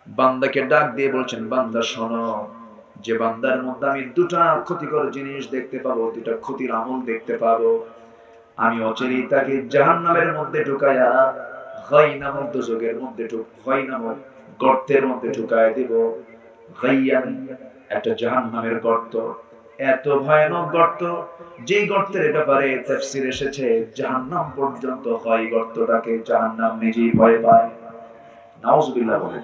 বান্দাকে ডাক দিয়ে বলছেন, বান্দা শোনো, যে বান্দার মধ্যে আমি দুটা ক্ষতিকর জিনিস দেখতে পাবো, দুটা ক্ষতির আমল দেখতে পাবো, আমি অচিরেই তাকে জাহান্নামের মধ্যে ঢুকায়া গাই নামক দোজখের মধ্যে গাই নামক গর্তের মধ্যে ঢুকায় দিব। গাইয়ান একটা জাহান্নামের গর্ত, এত ভয়ানক গর্ত, যে গর্তের ব্যাপারে তাফসীর এসেছে জাহান্নাম পর্যন্ত হয় গর্তটাকে জাহান্নাম নিজেই ভয় পায়। নাউজুবিল্লাহ বলেন,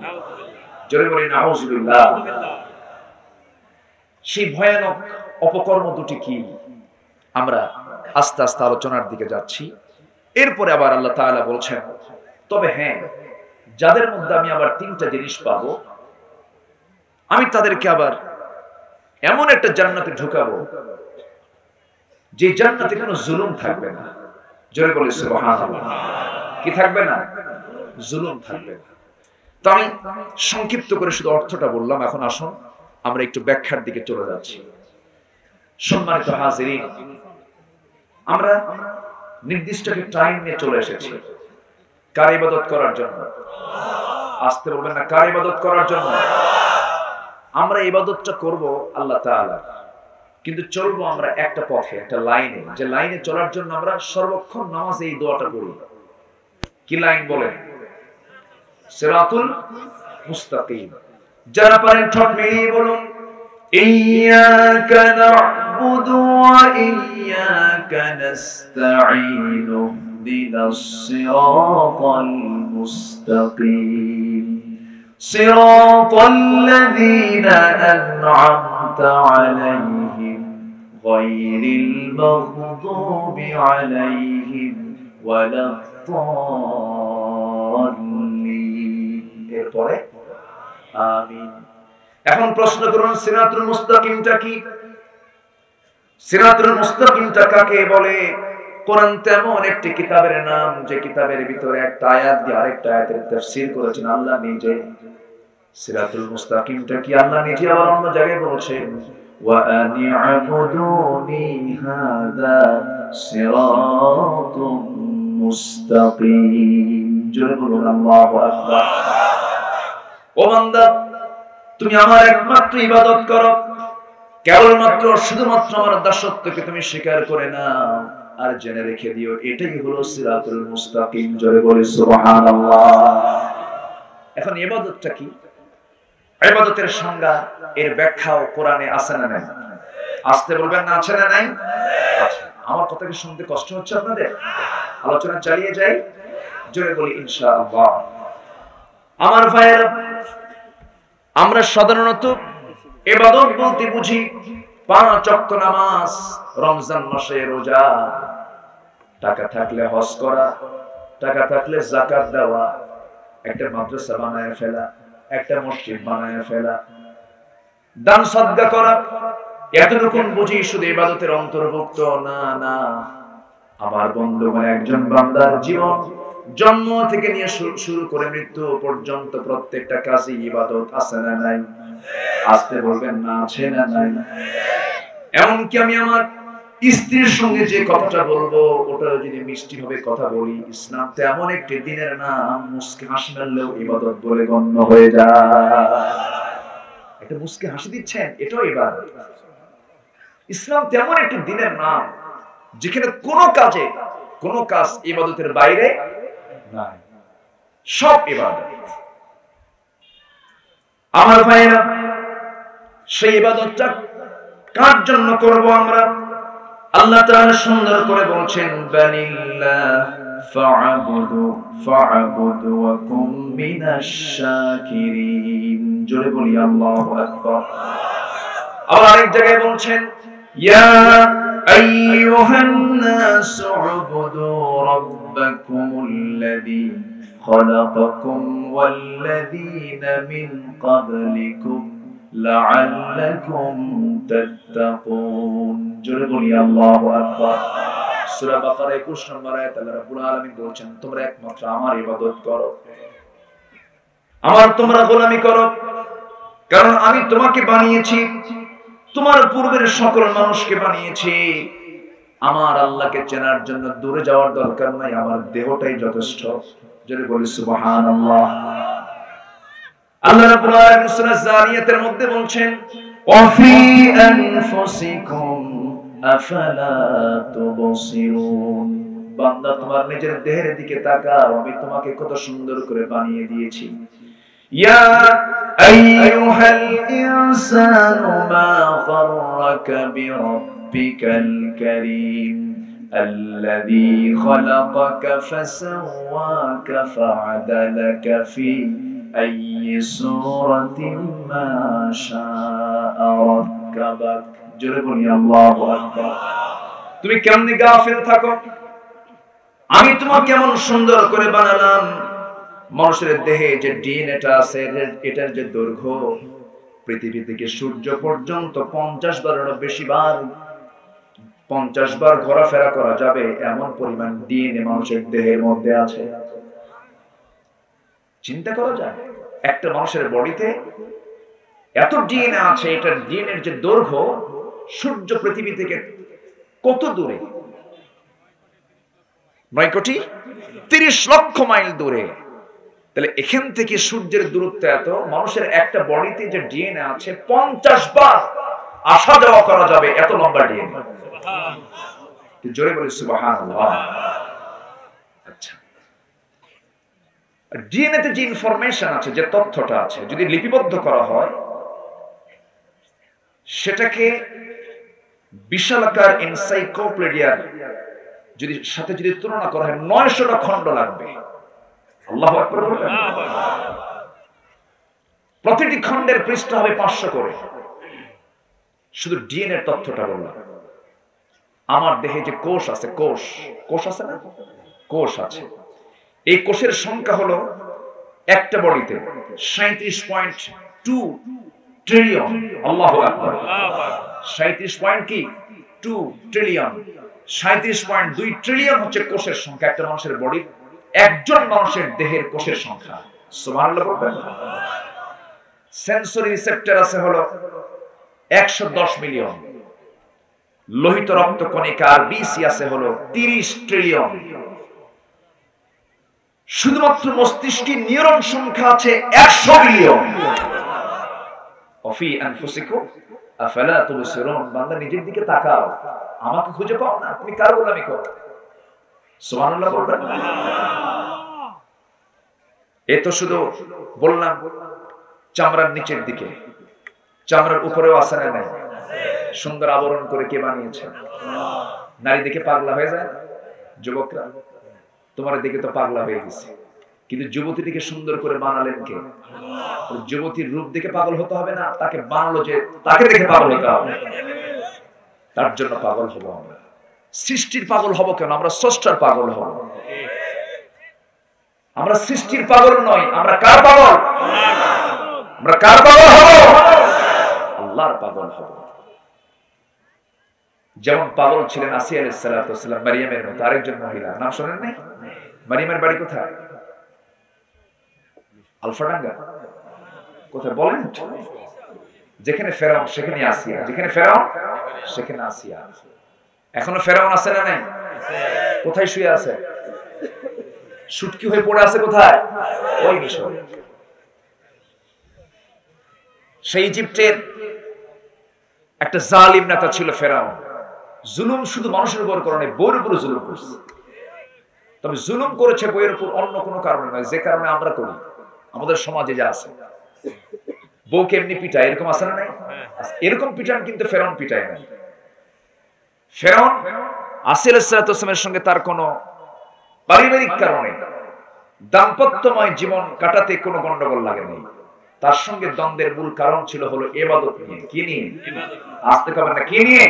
জোরে বলি নাউজুবিল্লাহ। সেই ভয়ানক অপকর্ম দুটি কি, আমরা আস্তে আস্তে আলোচনার দিকে যাচ্ছি। এরপরে আবার আল্লাহ তাআলা বলছেন, তবে হ্যাঁ, যাদের মধ্যে আমি আবার তিনটা জিনিস পাবো, আমি তাদেরকে আবার এমন একটা জান্নাতে ঢুকাবো যে জান্নাতে কোনো জুলুম থাকবে না। জোরে বলি সুবহানাল্লাহ। কি থাকবে না? জুলুম থাকবে না। তো আমি সংক্ষিপ্ত করে শুধু অর্থটা বললাম, এখন আসুন আমরা একটু ব্যাখ্যার দিকে চলে যাচ্ছি। সম্মানিত হাজিরিন, আমরা নির্দিষ্ট একটা টাইম নিয়ে চলে এসেছি কার ইবাদত করার জন্য। আসতে বলবেন না, কার ইবাদত করার জন্য? আমরা ইবাদতটা করব আল্লাহ তাআলা, কিন্তু চলবো আমরা একটা পথে, একটা লাইনে, যে লাইনে চলার জন্য আমরা সর্বক্ষণ নামাজে এই দোয়াটা পড়ি। কি লাইন বলেন? সিরাতুল মুস্তাকিম। যারা পারেন ঠোঁট মিলিয়ে বলুন, ইয়্যাকা না'বুদু ওয়া ইয়্যাকা নাস্তাঈন ইহদিনাস সিরাতাল মুস্তাকিম সিরাতাল লাযীনা আন'আমতা আলাইহিম গায়রিল মাগদুবি আলাইহিম ওয়ালাদ-দাল্লিন। এরপরে আমিন। এখন প্রশ্ন করুন, সিরাতুল মুস্তাকিমটা কি? সিরাতুল মুস্তাকিমটা কাকে বলে? কোরআন তেমন একটি কিতাবের নাম, যে কিতাবের ভিতরে একটা আয়াত দিয়ে আরেকটা আয়াতের তাফসীর করেছেন আল্লাহ নিজে। সিরাতুল মুস্তাকিমটা কি আল্লাহ নিজে আবার অন্য জায়গায় বলেছেন, ওয়া আনি'বুদুনি হাযা সিরাতুম মুস্তাকিম। জোরে বলুন আল্লাহু আকবার। ও বান্দা, তুমি আমার একমাত্র ইবাদত করো, কেবলমাত্র শুধুমাত্র আমার দাসত্বকে তুমি স্বীকার করে নাও, আর জেনে রেখে দিও এটাই হলো সিরাতুল মুস্তাকিম। জোরে বলি সুবহানাল্লাহ। এখন ইবাদতটা কি? ইবাদতের সংজ্ঞা, এর ব্যাখ্যাও কোরআনে আছে না নাই? আসতে বলবেন না, আছে না নাই? আছে। আমার কথা কি শুনতে কষ্ট হচ্ছে আপনাদের? আলোচনা চালিয়ে যাই, জোরে বলি ইনশাআল্লাহ। আমার ভাইয়েরা, আমরা সাধারণত ইবাদত বলতে বুঝি 5 ওয়াক্ত নামাজ, রমজান মাসে রোজা, টাকা থাকলে হজ করা, টাকা থাকলে যাকাত দেওয়া, একটা মাদ্রাসা বানায় ফেলা, একটা মসজিদ বানায় ফেলা, দান সাদকা করা, এতটুকু বুঝি শুধু ইবাদতের অন্তর্ভুক্ত। না না, আমার বন্ধুগণ, একজন বান্দার জীবন জন্ম থেকে নিয়ে শুরু করে মৃত্যু পর্যন্ত প্রত্যেকটা কাজে ইবাদত আছে না নাই? আসতে বলবেন না, আছে না নাই? এমনকি আমি আমার স্ত্রীর সঙ্গে যে কথাটা বলবো, ওটা যদি মিষ্টি ভাবে কথা বলি, ইসলাম তো এমন একটি দিনের নাম, মুস্কি হাসি মারলেও ইবাদত বলে গণ্য হয়ে যায়। একটা মুস্কি হাসি দিচ্ছেন, এটাও ইবাদত। ইসলাম তেমন একটি দিনের নাম যেখানে কোন কাজ ইবাদতের বাইরে নাই, সব ইবাদত। আমার ভাইরা, সেই ইবাদতটা কার জন্য করব আমরা? আল্লাহ তাআলা সুন্দর করে বলছেন, বানিল্লাহ ফা'বুদু ওয়া কুম মিনাশ শাকিরিন। জোরে বলি আল্লাহু আকবার। আবার আরেক জায়গায় বলছেন, ইয়া আইয়ুহান নাস উবুদু রাব্বাকুমুল্লাযী খালাকাকুম ওয়াল্লাযীনা মিন ক্বাবলিকুম লাআল্লাকুম তাত্তাকুন। জোরে বলি আল্লাহু আকবার। সূরা বাকারা 21 নম্বর আয়াতে আল্লাহ রাব্বুল আলামিন বলেছেন, তোমরা একমাত্র আমার ইবাদত করো, তোমরা গোলামি করো, কারণ আমি তোমাকে বানিয়েছি, তোমার পূর্বের সকল মানুষকে বানিয়েছি। আমার আল্লাহকে চেনার জন্য দূরে যাওয়ার দরকার নাই, আমার দেহটাই যথেষ্ট। যদি বলি সুবহানাল্লাহ। আল্লাহ রাব্বুল আলামিন সূরা জারিয়াতের মধ্যে বলছেন ওয়াফি আনফুসিকুম আফালা তুবসিরুন। বান্দা তোমার নিজের দেহের দিকে তাকাও, আমি তোমাকে কত সুন্দর করে বানিয়ে দিয়েছি। ইয়া আইয়ুহাল ইনসানু মা গাররাকা বিরাব্বিকাল কারীম আল্লাযী খালাকাকা ফাসাওয়াকা ফাআদালাকা ফি আইয়ি সূরাতিন মা শাআ রাক্কাবাক। জোরে বলি আল্লাহু আকবার। তুমি কেমনে গাফিল থাকো, আমি তোমাকে কেমন সুন্দর করে বানালাম। মানুষের দেহে যে ডিএনএটা আছে, এটার যে দৈর্ঘ্য পৃথিবী থেকে সূর্য পর্যন্ত 50 বারেরও বেশি বার, 50 বার ঘোরাফেরা করা যাবে এমন পরিমাণ ডিএনএ মানুষের দেহের মধ্যে আছে। চিন্তা করা যায় একটা মানুষের বডিতে এত ডিএনএ আছে, এটার ডিএনএর যে দৈর্ঘ্য সূর্য পৃথিবী থেকে কত দূরে, 9,30 লক্ষ মাইল দূরে। তাহলে এখান থেকে সূর্যের দূরত্ব এত, মানুষের একটা বডিতে যে ডিএনএ আছে 50 বার আসা যাওয়া করা যাবে, এত লম্বা ডিএনএ। জোরে বলি সুবহানাল্লাহ। আচ্ছা, ডিএনএ তে যে ইনফরমেশন আছে, যে তথ্যটা আছে, যদি লিপিবদ্ধ করা হয় সেটাকে বিশালাকার এনসাইক্লোপিডিয়ার সাথে যদি তুলনা করা হয় 900টা খণ্ড লাগবে। আল্লাহু আকবার বলেন। প্রতিটি খণ্ডের পৃষ্ঠা হবে 500 করে। শুধু ডিএনএ এর তথ্যটা বললাম। আমার দেহে যে কোষ আছে, কোষ আছে না, কোষ আছে, এই কোষের সংখ্যা হলো একটা বডিতে 37.2 ট্রিলিয়ন। আল্লাহু আকবার। 37.2 ট্রিলিয়ন, 37.2 ট্রিলিয়ন হচ্ছে কোষের সংখ্যা একটা মানুষের বডির, একজন মানুষের দেহের কোষের সংখ্যা। সুবহানাল্লাহ বলবেন। সেন্সরি রিসেপ্টর আছে হলো 110 মিলিয়ন, লোহিত রক্ত কণিকা আর বিসি আছে হলো 30 ট্রিলিয়ন। শুধুমাত্র মস্তিষ্কে নিউরন সংখ্যা আছে 100 বিলিয়ন। ওয়াফি আনফুসিকুম আফালা তুবসিরুন। বান্দা নিজের দিকে তাকাও, আমাকে খুঁজে পাও না, তুমি কার গোলামি করো। সুবহানাল্লাহ বলবেন। এ তো শুধু বললাম চামড়ার নিচের দিকে, চামড়ার উপরেও আছে না নাই? সুন্দর আবরণ করে কে বানিয়েছে? নারী দেখে পাগলা হয়ে যায় যুবকরা, তোমার দিকে তো পাগলা হয়ে গেছে, কিন্তু যুবতীটিকে সুন্দর করে বানালেন কে? যুবতীর রূপ দেখে পাগল হতে হবে না, তাকে বানালো যে, তাকে দেখে পাগল হতে হবে। তার জন্য পাগল হবো আমরা। সৃষ্টির পাগল হব কেন? আমরা স্রষ্টার পাগল হব। আমরা সৃষ্টির পাগল নই, আমরা কার পাগল? আমরা কার পাগল হব? আল্লাহর পাগল হব। যেমন পাগল ছিলেন আসিয়া আলাইহিস সালাতু ওয়াস সালাম, মারিয়ামের মতো আরেকজন মহিলা। নাম শুনেন নাই? মারিয়ামের বাড়ি কোথায়? আলফাডাঙ্গা। কোথায় বলেন? যেখানে ফেরাউন সেখানে আসিয়া, যেখানে ফেরাউন সেখানে আসিয়া। এখনো ফেরাউন আছে না নাই? কোথায় শুয়ে আছে? শুটকি হয়ে পড়ে আছে কোথায়? ওই মিশরে। সেই ইজিপ্টের একটা জালিম নেতা ছিল ফেরাউন। জুলুম শুধু মানুষের উপর করে নাই, বইয়ের উপর জুলুম করছে। তবে জুলুম করেছে বইয়ের উপর অন্য কোনো কারণে নয়, যে কারণে আমরা করি। আমাদের সমাজে যা আছে, বউকে এমনি পিটায়, এরকম আছে না নাই? এরকম পিটান কিন্তু ফেরাউন পিটায় নাই। ফেরাউন আসিয়া আলাইহিস সালাতু ওয়াস সালামের সঙ্গে তার কোনো পারিবারিক কারণে দাম্পত্যময় জীবন কাটাতে কোনো গন্ডগোল লাগে নাই। তার সঙ্গে দ্বন্দ্বের মূল কারণ ছিল হলো ইবাদত নিয়ে। কি নিয়ে? আস্তে কবেন না, কি নিয়ে?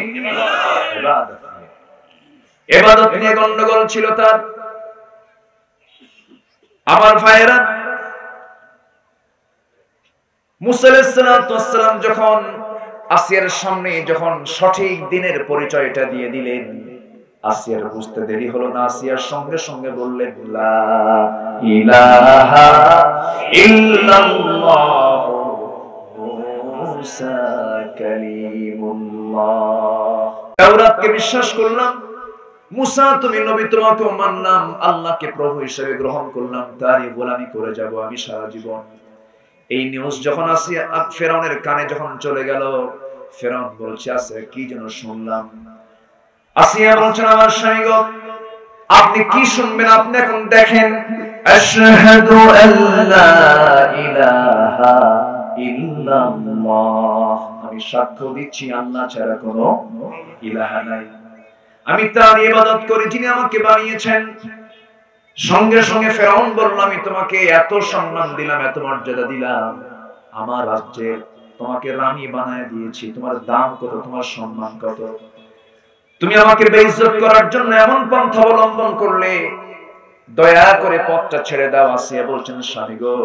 ইবাদত নিয়ে। ইবাদত নিয়ে গন্ডগোল ছিল তার। আমার ভাইয়েরা, মুসা আলাইহিস সালাতু ওয়াস সালাম যখন আসিয়ার সামনে যখন সঠিক দিনের পরিচয়টা দিয়ে দিলেন, আসিয়ার বুঝতে দেরি হলো না। আসিয়ার সঙ্গে সঙ্গে বললেন লা ইলাহা ইল্লাল্লাহ মুসা কালিমুল্লাহ। তাওরাতকে বিশ্বাস করলাম, মুসা তুমি নবী, তোমাকে মানলাম, আল্লাহকে প্রভু হিসেবে গ্রহণ করলাম, তারই গোলামি করে যাব আমি সারা জীবন। এই নিউজ যখন আসিয়া ফেরাউনের কানে যখন চলে গেল, ফেরাউন বলছে আসিয়া কি যেন শুনলাম। আসিয়া বলছেন আমার স্বামী গো, আপনি কি শুনবেন আপনি এখন দেখেন। আশহাদু আল্লা ইলাহা ইল্লাল্লাহ, আমি সাক্ষ্য দিচ্ছি আল্লাহ ছাড়া কোনো ইলাহা নাই, আমি তার ইবাদত করি যিনি আমাকে বানিয়েছেন। সঙ্গে সঙ্গে ফেরাউন বলল আমি তোমাকে এত সম্মান দিলাম, এত মর্যাদা দিলাম, আমার রাজ্যে তোমাকে রানী বানায় দিয়েছি, তোমার দাম কত, তোমার সম্মান কত, তুমি আমাকে বেইজ্জত করার জন্য এমন পন্থা অবলম্বন করলে, দয়া করে পথটা ছেড়ে দাও। আসিয়া বলছেন স্বামী গো,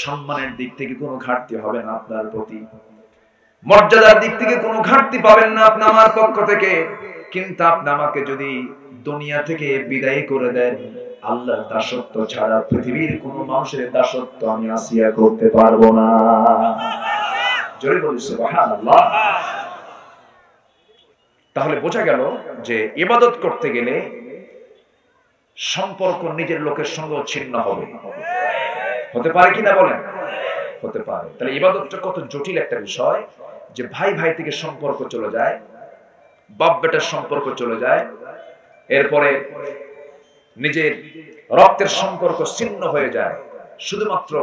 সম্মানের দিক থেকে কোনো ঘাটতি হবে না আপনার প্রতি, মর্যাদার দিক থেকে কোনো ঘাটতি পাবেন না আপনি আমার পক্ষ থেকে, কিন্তু আপনি আমাকে যদি দুনিয়া থেকে বিদায় করে দেন, আল্লাহর দাসত্ব ছাড়া পৃথিবীর কোন মানুষের দাসত্ব আমি আসিয়া করতে পারবো না। জোরে বলি সুবহানাল্লাহ। তাহলে বোঝা গেল যে ইবাদত করতে গেলে সম্পর্ক নিজের লোকের সঙ্গে ছিন্ন হবে, হতে পারে কিনা বলেন? হতে পারে। তাহলে ইবাদতটা কত জটিল একটা বিষয়, যে ভাই ভাই থেকে সম্পর্ক চলে যায়, বাপ বেটার সম্পর্ক চলে যায়, এরপরে নিজের রক্তের সম্পর্ক ছিন্ন হয়ে যায় শুধুমাত্র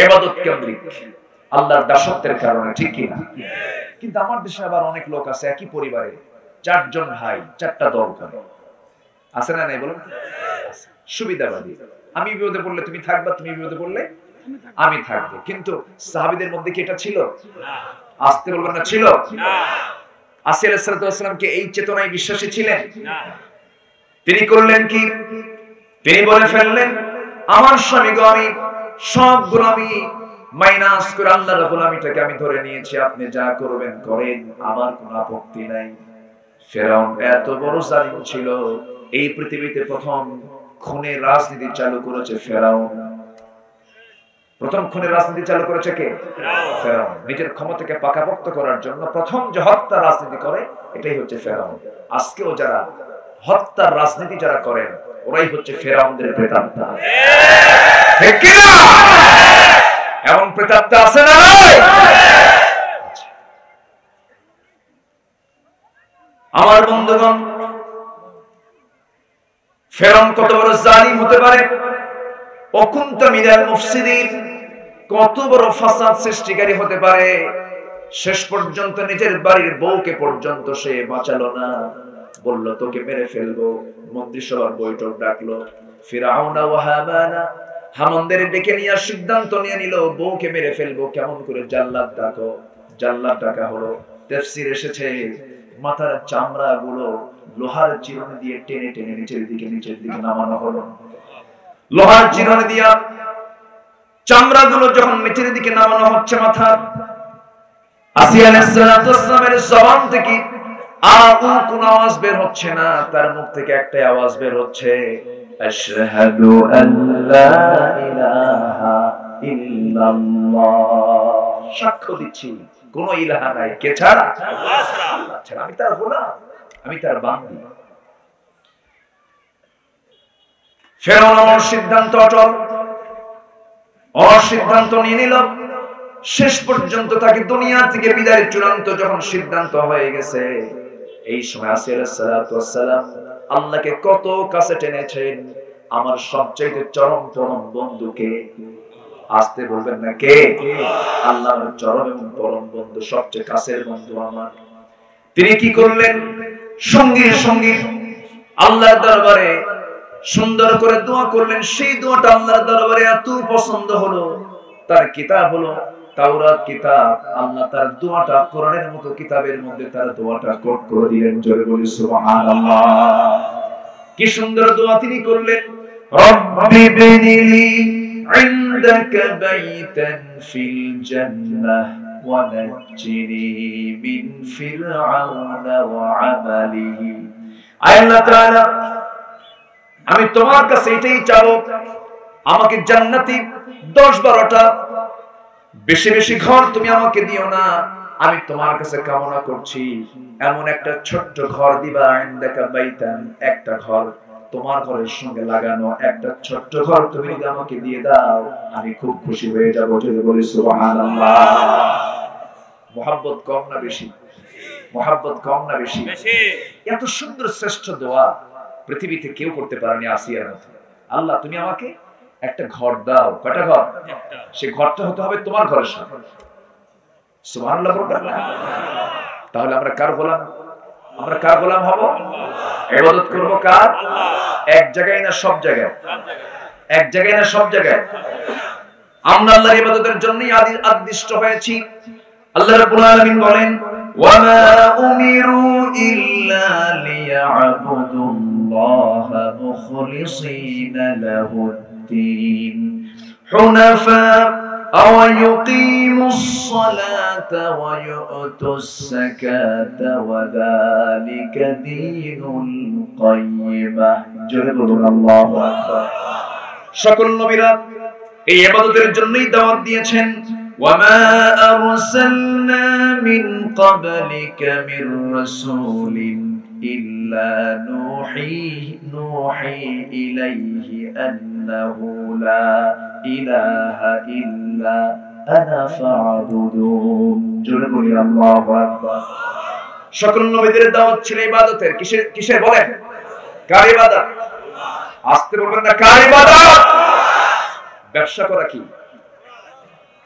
ইবাদত কেন্দ্রিক, আল্লাহর দাসত্বের কারণে, ঠিক কি না? কিন্তু আমার দেশে আবার অনেক লোক আছে একই পরিবারে চারজন ভাই চারটা দল করে, আছে না নাই বলুন? সুবিধাবাদী, আমি বিপদে পড়লে তুমি থাকবা, তুমি বিপদে পড়লে আমি থাকবো। কিন্তু সাহাবীদের মধ্যে কি এটা ছিল? আসতে বলবেন না, ছিল? আসিয়া আলাইহিস সালাম কি এই চেতনায় বিশ্বাসী ছিলেন? তিনি করলেন কি? তিনি বলে ফেললেন আমার স্বামী গো, আমি সব গোলামি মাইনাস করে আল্লাহর গোলামিটাকে আমি ধরে নিয়েছি, আপনি যা করবেন করেন, আমার কোনো আপত্তি নাই। ফেরাউন এত বড় জালিম ছিল, এই পৃথিবীতে প্রথম খুনের রাজনীতি চালু করেছে ফেরাউন। প্রথম খুনের রাজনীতি চালু করেছে কে? ফেরাউন। নিজের ক্ষমতাকে পাকাপোক্ত করার জন্য প্রথম যে হত্যা রাজনীতি করে, এটাই হচ্ছে ফেরাউন। আজকেও যারা হত্যার রাজনীতি যারা করেন, ওরাই হচ্ছে ফেরাউনদের প্রেতাত্মা। ঠিক কি না? এমন প্রেতাত্মা আছে না? আমার বন্ধুগণ, ফেরাউন কত বড় জালিম হতে পারে, অকুন্তা মিনাল মুফসিদিন, কত বড় ফাসাদ সৃষ্টিকারী হতে পারে। শেষ পর্যন্ত নিজের বাড়ির বউকে পর্যন্ত সে বাঁচালো না, বলল তোকে মেরে ফেলবো। মন্ত্রিসভার বৈঠক ডাকলো, ফিরআউন ওয়া হামানা, হামানদের ডেকে নিয়ে সিদ্ধান্ত নিয়ে নিল বউকে মেরে ফেলবো, কেমন করে? জাল্লাদ ডাকো। জাল্লাদ ডাকা হলো। তাফসীর এসেছে মাথার চামড়া গুলো লোহার চিরুনি দিয়ে টেনে টেনে নিচের দিকে নামানো হলো। লোহার চিরুনি দিয়া চামড়া গুলো যখন নিচের দিকে নামানো হচ্ছে মাথার, আসিয়া আলাইহিস সালামের জবান থেকে কোন আওয়াজ বের হচ্ছে না, তার মুখ থেকে একটাই আওয়াজ বের হচ্ছে, আশহাদু আল্লা ইলাহা ইল্লাল্লাহ, সাক্ষ্য দিচ্ছি কোন ইলাহা নাই, কে ছাড়া? আল্লাহ ছাড়া। আমি তার গোলাম, আমি তার বান্দী। ফেরাউন সিদ্ধান্ত অটল, সিদ্ধান্ত নিয়ে নিল। শেষ পর্যন্ত তাকে দুনিয়া থেকে বিদায়ের চূড়ান্ত যখন সিদ্ধান্ত হয়ে গেছে, এই সময় আসিয়া আলাইহিস সালাম আল্লাহকে কত কাছে টেনেছেন। আমার সবচেয়ে চরম পরম বন্ধুকে, আসতে বলবেন না কে? আল্লাহর চরম এবং পরম বন্ধু, সবচেয়ে কাছের বন্ধু আমার। তিনি কি করলেন? সঙ্গে সঙ্গে আল্লাহর দরবারে সুন্দর করে দোয়া করলেন। সেই দোয়াটা আল্লাহর দরবারে এত পছন্দ হলো, তার কিতাব হলো তাওরাত কিতাব, আল্লাহ তার দোয়াটা কোরআনের মতো কিতাবের মধ্যে তার দোয়াটা কোট করে দিলেন। জোরে বলি সুবহানাল্লাহ। কি সুন্দর দোয়া তিনি করলেন, রব্বি বিনিলি ইনদাকা বাইতান ফিল জান্নাহ ওয়া নাজ্জিনি মিন ফিরআউনা ওয়া আমালিহি। আল্লাহ তাআলা, আমি তোমার কাছে এটাই চাও, আমাকে জান্নাতি 10-12টা বেশি বেশি ঘর তুমি আমাকে দিও না, আমি তোমার কাছে কামনা করছি এমন একটা ছোট্ট ঘর দিবা, ইনদাকা বাইতান, একটা ঘর তোমার ঘরের সঙ্গে লাগানো একটা ছোট্ট ঘর তুমি যদি আমাকে দিয়ে দাও আমি খুব খুশি হয়ে যাব। যদি বলি সুবহানাল্লাহ। মুহাব্বত কম না বেশি? মুহাব্বত কম না বেশি? এত সুন্দর শ্রেষ্ঠ দোয়া পৃথিবীতে কেউ করতে পারেনি আসিয়ার মতো। আল্লাহ তুমি আমাকে একটা ঘর দাও। কয়টা ঘর? সেই ঘরটা হতে হবে তোমার ঘরের সাথে। সুবহানাল্লাহ বলবেন। তাহলে আমরা কার গোলাম? আমরা কার গোলাম হব? ইবাদত করব কার? এক জায়গায় না সব জায়গায়? এক জায়গায় না সব জায়গায়? আমরা আল্লাহর ইবাদতের জন্যই আদিষ্ট হয়েছি। আল্লাহ রাব্বুল আলামিন বলেন ওয়ামা উমিরু ইল্লা লিয়া'বুদুল্লাহা মুখলিসিনা লাহুদ-দীন হুনাফা ويقيموا الصلاة ويؤتوا الزكاة وذلك دين القيمة جل الله أكبر। সকল নবীরা এই ইবাদতের জন্যই দাওয়াত দিয়েছেন। وما أرسلنا من قبلك من رسول إلا نوحي إليه أنه لا إله إلا أنا فاعبدون جل الله أكبر। সকল নবীদের দাওয়াত ছিল ইবাদতের। কিসের বলেন? কার ইবাদত? আস্তে বলবেন না, কার ইবাদত? ব্যবসা করা কি?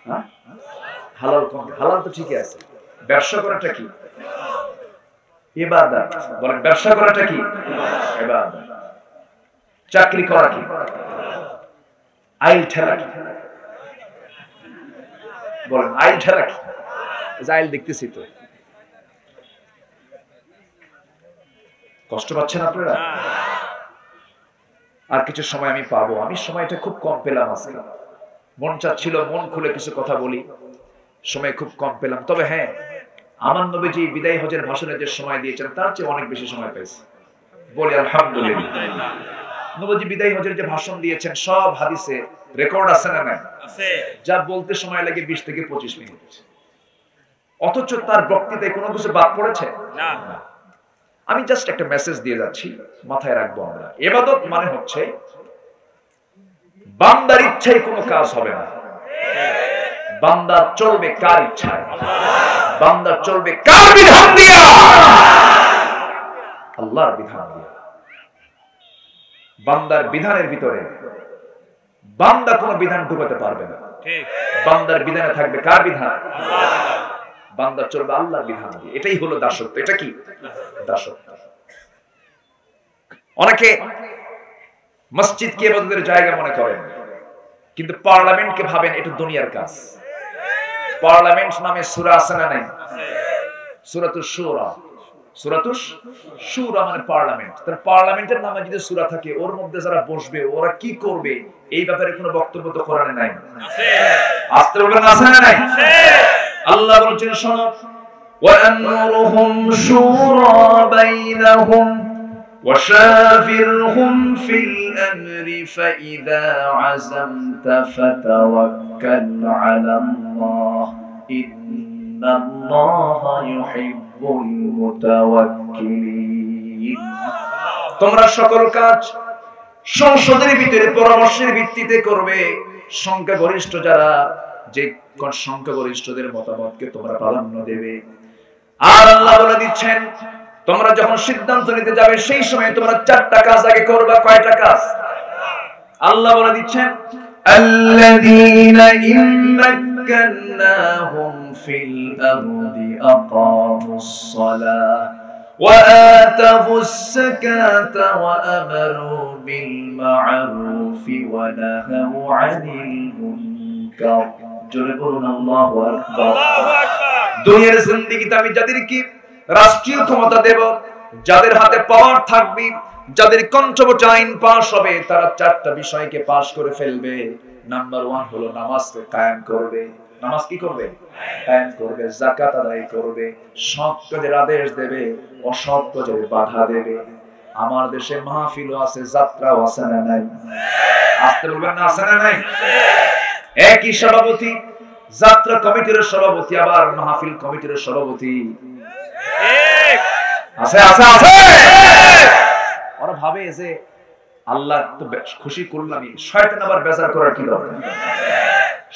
হ্যাঁ, হালাল কোন? হালাল তো ঠিকই আছে। ব্যবসা করাটা কি? ইবাদত। বলেন ব্যবসা করাটা কি? ইবাদত। চাকরি করা কি? আইল ঠেলা কি? বলেন আইল ঠেলা কি? আইল দেখতেছি তো। কষ্ট পাচ্ছেন আপনারা? আর কিছু সময় আমি পাবো। আমি সময়টা খুব কম পেলাম আজকে। মন চাচ্ছিল মন খুলে কিছু কথা বলি, সময় খুব কম পেলাম। তবে হ্যাঁ, আমার নবীজি বিদায় হজের ভাষণে যে সময় দিয়েছেন তার চেয়ে অনেক বেশি সময় পেয়েছি। বলি আলহামদুলিল্লাহ। নবীজি বিদায় হজের যে ভাষণ দিয়েছেন সব হাদিসে রেকর্ড আছে না নাই? আছে। যা বলতে সময় লাগে 20 থেকে 25 মিনিট, অথচ তার বক্তৃতায় কোনো কিছু বাদ পড়েছে না। আমি জাস্ট একটা মেসেজ দিয়ে যাচ্ছি, মাথায় রাখবো আমরা। ইবাদত মানে হচ্ছে বান্দার ইচ্ছায় কোনো কাজ হবে না, বান্দা চলবে কার ইচ্ছায়, বান্দা চলবে কার বিধান দিয়া? আল্লাহর বিধান দিয়া। বান্দার বিধানের ভিতরে বান্দা কোনো বিধান ঢুকাতে পারবে না। ঠিক। বান্দার বিধানে থাকবে কার বিধান? বান্দা চলবে আল্লাহর বিধান দিয়ে। এটাই হলো দাসত্ব। এটা কি? দাসত্ব। অনেকে মসজিদকে ইবাদতের জায়গা মনে করেন, কিন্তু পার্লামেন্টকে ভাবেন এটা দুনিয়ার কাজ। পার্লামেন্ট নামে সূরা আছে না নাই? সূরাতুশ শুরা। সূরাতুশ শুরা মানে পার্লামেন্ট। তার পার্লামেন্টের নামে যদি সূরা থাকে, ওর মধ্যে যারা বসবে ওরা কি করবে এই ব্যাপারে কোনো বক্তব্য তো কোরআনে নাই। আছে। আস্তে বলবেন আছে না নাই? আছে। আল্লাহ বলেছেন শোনো, ওয়া আমরুহুম শুরা বাইনাহুম وشافرهم في الأمر فإذا عزمت فتوكل على الله إن الله يحب المتوكلين। তোমরা সকল কাজ সংসদের ভিতরে পরামর্শের ভিত্তিতে করবে। সংখ্যাগরিষ্ঠ যারা, যে সংখ্যাগরিষ্ঠদের মতামতকে তোমরা প্রাধান্য দেবে। আর আল্লাহ বলে দিচ্ছেন তোমরা যখন সিদ্ধান্ত নিতে যাবে সেই সময় তোমরা 4টা কাজ আগে করবা। কয়টা কাজ? আল্লাহ বলে দিচ্ছেন আল্লাযীনা ইম্মাক্কানাহুম ফিল আরদি আকামুস সালাহ ওয়া আতাউস যাকাতা ওয়া আমারু বিল মা'রুফি ওয়া নাহাউ আনিল মুনকার। জোরে বলুন আল্লাহু আকবার। দুনিয়ার জিন্দেগিতে আমি যাদেরকে রাষ্ট্রীয় ক্ষমতা দেব, যাদের হাতে পাওয়ার থাকবে, যাদের কণ্ঠবটে আইন পাস হবে, তারা 4টা বিষয়কে পাস করে ফেলবে। নাম্বার 1 হলো নামাজকে কায়েম করবে। নামাজ কি করবে? কায়েম করবে। যাকাত আদায় করবে। সৎ কাজের আদেশ দেবে, অসৎ কাজে বাধা দেবে। আমার দেশে মাহফিলও আছে, যাত্রাও আছে না নাই? আস্তে বলবেন না আছে না নাই? একই সভাপতি, যাত্রা কমিটির সভাপতি আবার মাহফিল কমিটির সভাপতি। আছে আছে আছে। ওরা ভাবে যে আল্লাহ তো খুশি করলামই, শয়তান আবার বেজার করার কি দরকার?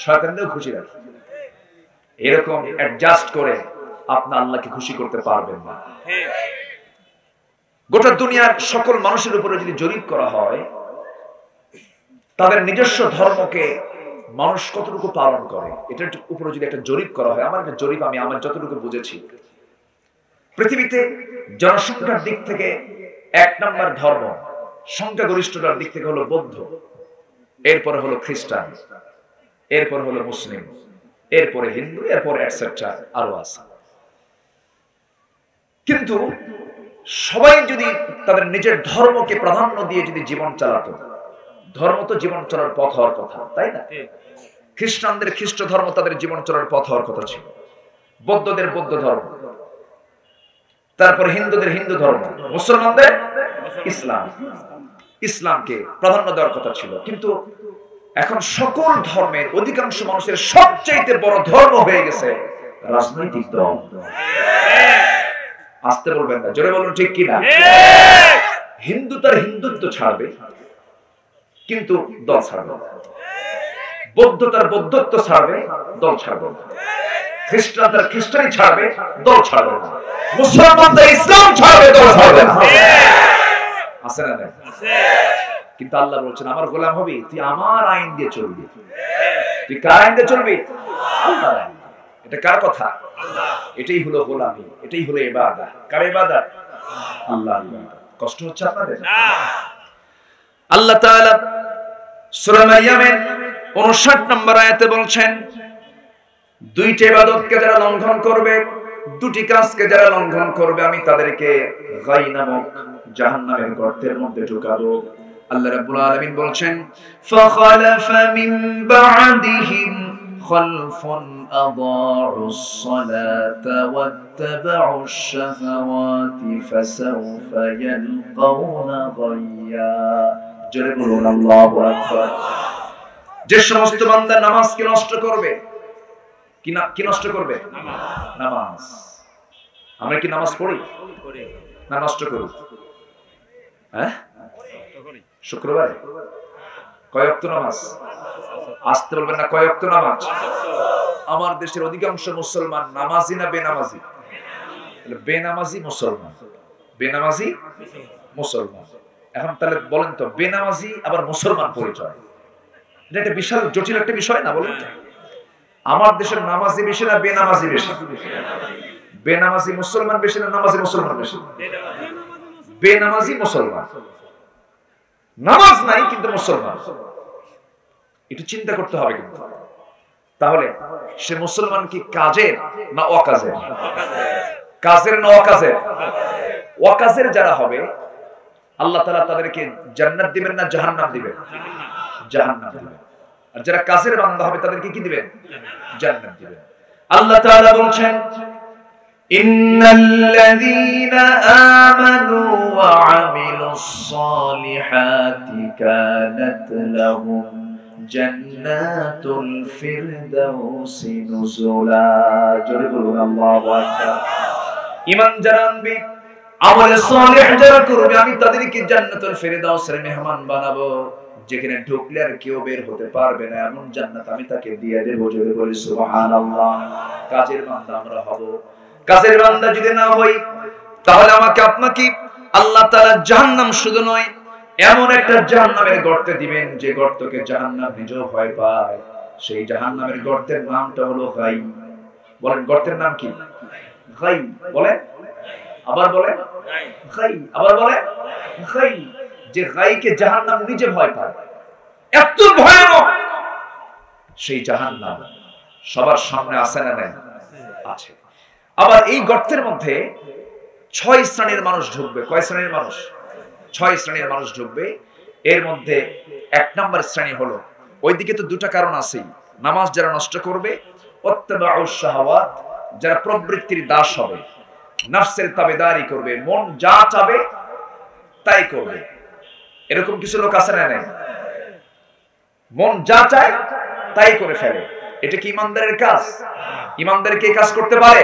শয়তানকেও খুশি রাখে। এরকম অ্যাডজাস্ট করে আপনি আল্লাহকে খুশি করতে পারবেন না। গোটা দুনিয়ার সকল মানুষের উপরে যদি জরিপ করা হয়, তাদের নিজস্ব ধর্মকে মানুষ কতটুকু পালন করে, এটার উপরে যদি একটা জরিপ করা হয়, আমার একটা জরিপ আমি আমার যতটুকু বুঝেছি, পৃথিবীতে জনসংখ্যার দিক থেকে 1 নম্বর ধর্ম, সংখ্যাগরিষ্ঠতার দিক থেকে হলো বৌদ্ধ, এরপরে হলো খ্রিস্টান, এরপর হলো মুসলিম, এরপরে হিন্দু, এরপর এটসেট্রা আরো আছে। কিন্তু সবাই যদি তাদের নিজের ধর্মকে প্রাধান্য দিয়ে যদি জীবন চালাতো, ধর্ম তো জীবন চলার পথ হওয়ার কথা, তাই না? খ্রিস্টানদের খ্রিস্ট ধর্ম তাদের জীবন চলার পথ হওয়ার কথা ছিল, বৌদ্ধদের বৌদ্ধ ধর্ম, তারপর হিন্দুদের হিন্দু ধর্ম, মুসলমানদের ইসলাম, ইসলামকে প্রাধান্য দেওয়ার কথা ছিল। কিন্তু এখন সকল ধর্মের অধিকাংশ মানুষের সবচেয়ে বড় ধর্ম হয়ে গেছে রাজনৈতিক দল। আসতে বলবেন না, জোরে বলুন ঠিক কিনা? হিন্দু তার হিন্দুত্ব ছাড়বে কিন্তু দল ছাড়বে, বৌদ্ধ তার বৌদ্ধত্ব ছাড়বে, দল ছাড়বে, খ্রিস্টান তার খ্রিস্টানি ছাড়বে, দল ছাড়বে না, মুসলমান তার ইসলাম ছাড়বে, দল ছাড়বে না। আছে না? কিন্তু আল্লাহ বলছেন, আমার গোলাম হবি, তুই আমার আইন দিয়ে চলবি। তুই কার আইন দিয়ে চলবি? আল্লাহর আইন। এটা কার কথা? আল্লাহ। এটাই হলো গোলামি, এটাই হলো ইবাদত। কার ইবাদত? আল্লাহর ইবাদত। কষ্ট হচ্ছে আপনাদের? না। আল্লাহ তাআলা সূরা মারইয়ামের 59 নম্বর আয়াতে বলছেন, দুইটা ইবাদতকে যারা লঙ্ঘন করবে, দুটি কাজকে যারা লঙ্ঘন করবে, আমি তাদেরকে গাই নামক জাহান্নামের গর্তের মধ্যে ঢুকাবো। আল্লাহ রাব্বুল আলামিন বলছেন, ফাখালাফা মিন বা'দিহিম খালফুন আদাউস সালাতা ওয়াত্তাবাউশ শাহাওয়াতি ফাসাউফা ইয়ালকাউনা গায়্যা। জোরে বলুন আল্লাহু আকবার। যে সমস্ত বান্দা নামাজকে নষ্ট করবে, কি নষ্ট করবে? নামাজ। আমরা কি নামাজ পড়ি না নষ্ট করি? হ্যাঁ, শুক্রবারে কয় ওয়াক্ত নামাজ? আসতে বলবেন না, কয় ওয়াক্ত নামাজ? আমার দেশের অধিকাংশ মুসলমান নামাজি না বেনামাজি? বেনামাজি মুসলমান, বেনামাজি মুসলমান। এখন তাহলে বলেন তো, বেনামাজি আবার মুসলমান পরিচয়, এটা একটা বিশাল জটিল একটা বিষয় না? বলেন তো, আমার দেশের নামাজি বেশি না বেনামাজি বেশি? বেনামাজি মুসলমান বেশি না নামাজি মুসলমান বেশি? বেনামাজি মুসলমান, নামাজ নাই কিন্তু মুসলমান। একটু চিন্তা করতে হবে কিন্তু। তাহলে সে মুসলমান কি কাজের না অকাজের? কাজের না অকাজের? অকাজের যারা হবে, আল্লাহ তাআলা তাদেরকে জান্নাত দিবেন না জাহান্নাম দিবেন? জাহান্নাম দিবেন। আর যারা কাজের বান্দা হবে তাদেরকে কি দিবেন? জান্নাত দিবেন। আল্লাহ তাআলা বলেন, ইন্নাল্লাযীনা আমানু ওয়া আমিলুস সালিহাতি কানাত লাহুম জান্নাতুল ফিরদাউসি নুজুলা। জোরে বলুন আল্লাহু আকবার। ঈমান যারা আনবে, আমল সালিহ যারা করবে, আমি তাদেরকে জান্নাতুল ফিরদাউসের মেহমান বানাবো, যেখানে ঢুকলে আর কেউ বের হতে পারবে না, এমন জান্নাত আমি তাকে দিয়ে দেব। জোরে বলি সুবহানাল্লাহ। কাজের বান্দা আমরা হব। কাজের বান্দা যদি না হই, তাহলে আমাকে আপনাকে আল্লাহ তাআলা জাহান্নাম শুধু নয়, এমন একটা জাহান্নামের গর্তে দিবেন যে গর্তকে জাহান্নাম নিজেও ভয় পায়। সেই জাহান্নামের গর্তের নামটা হলো গাই। বলেন, গর্তের নাম কি? গাই। বলেন, আবার বলেন, গাই। আবার বলেন, গাই। যে গাইকে জাহান্নাম নিজে ভয় পায়, এত ভয়ানক সেই জাহান্নাম সবার সামনে আছে না নাই? আছে। আবার এই গর্তের মধ্যে 6 শ্রেণীর মানুষ ঢুকবে। কয় শ্রেণীর মানুষ? 6 শ্রেণীর মানুষ ঢুকবে। এর মধ্যে 1 নম্বর শ্রেণী হলো, ওইদিকে তো দুটা কারণ আছে, নামাজ যারা নষ্ট করবে, ওয়াত্তাবাউশ শাহাওয়াত, যারা প্রবৃত্তির দাস হবে, নফসের তাবেদারি করবে, মন যা চাবে তাই করবে। এরকম কিছু লোক আছে না নাই? মন যা চায় তাই করে ফেলে। এটা কি ইমানদারের কাজ? ইমানদার কি কাজ করতে পারে?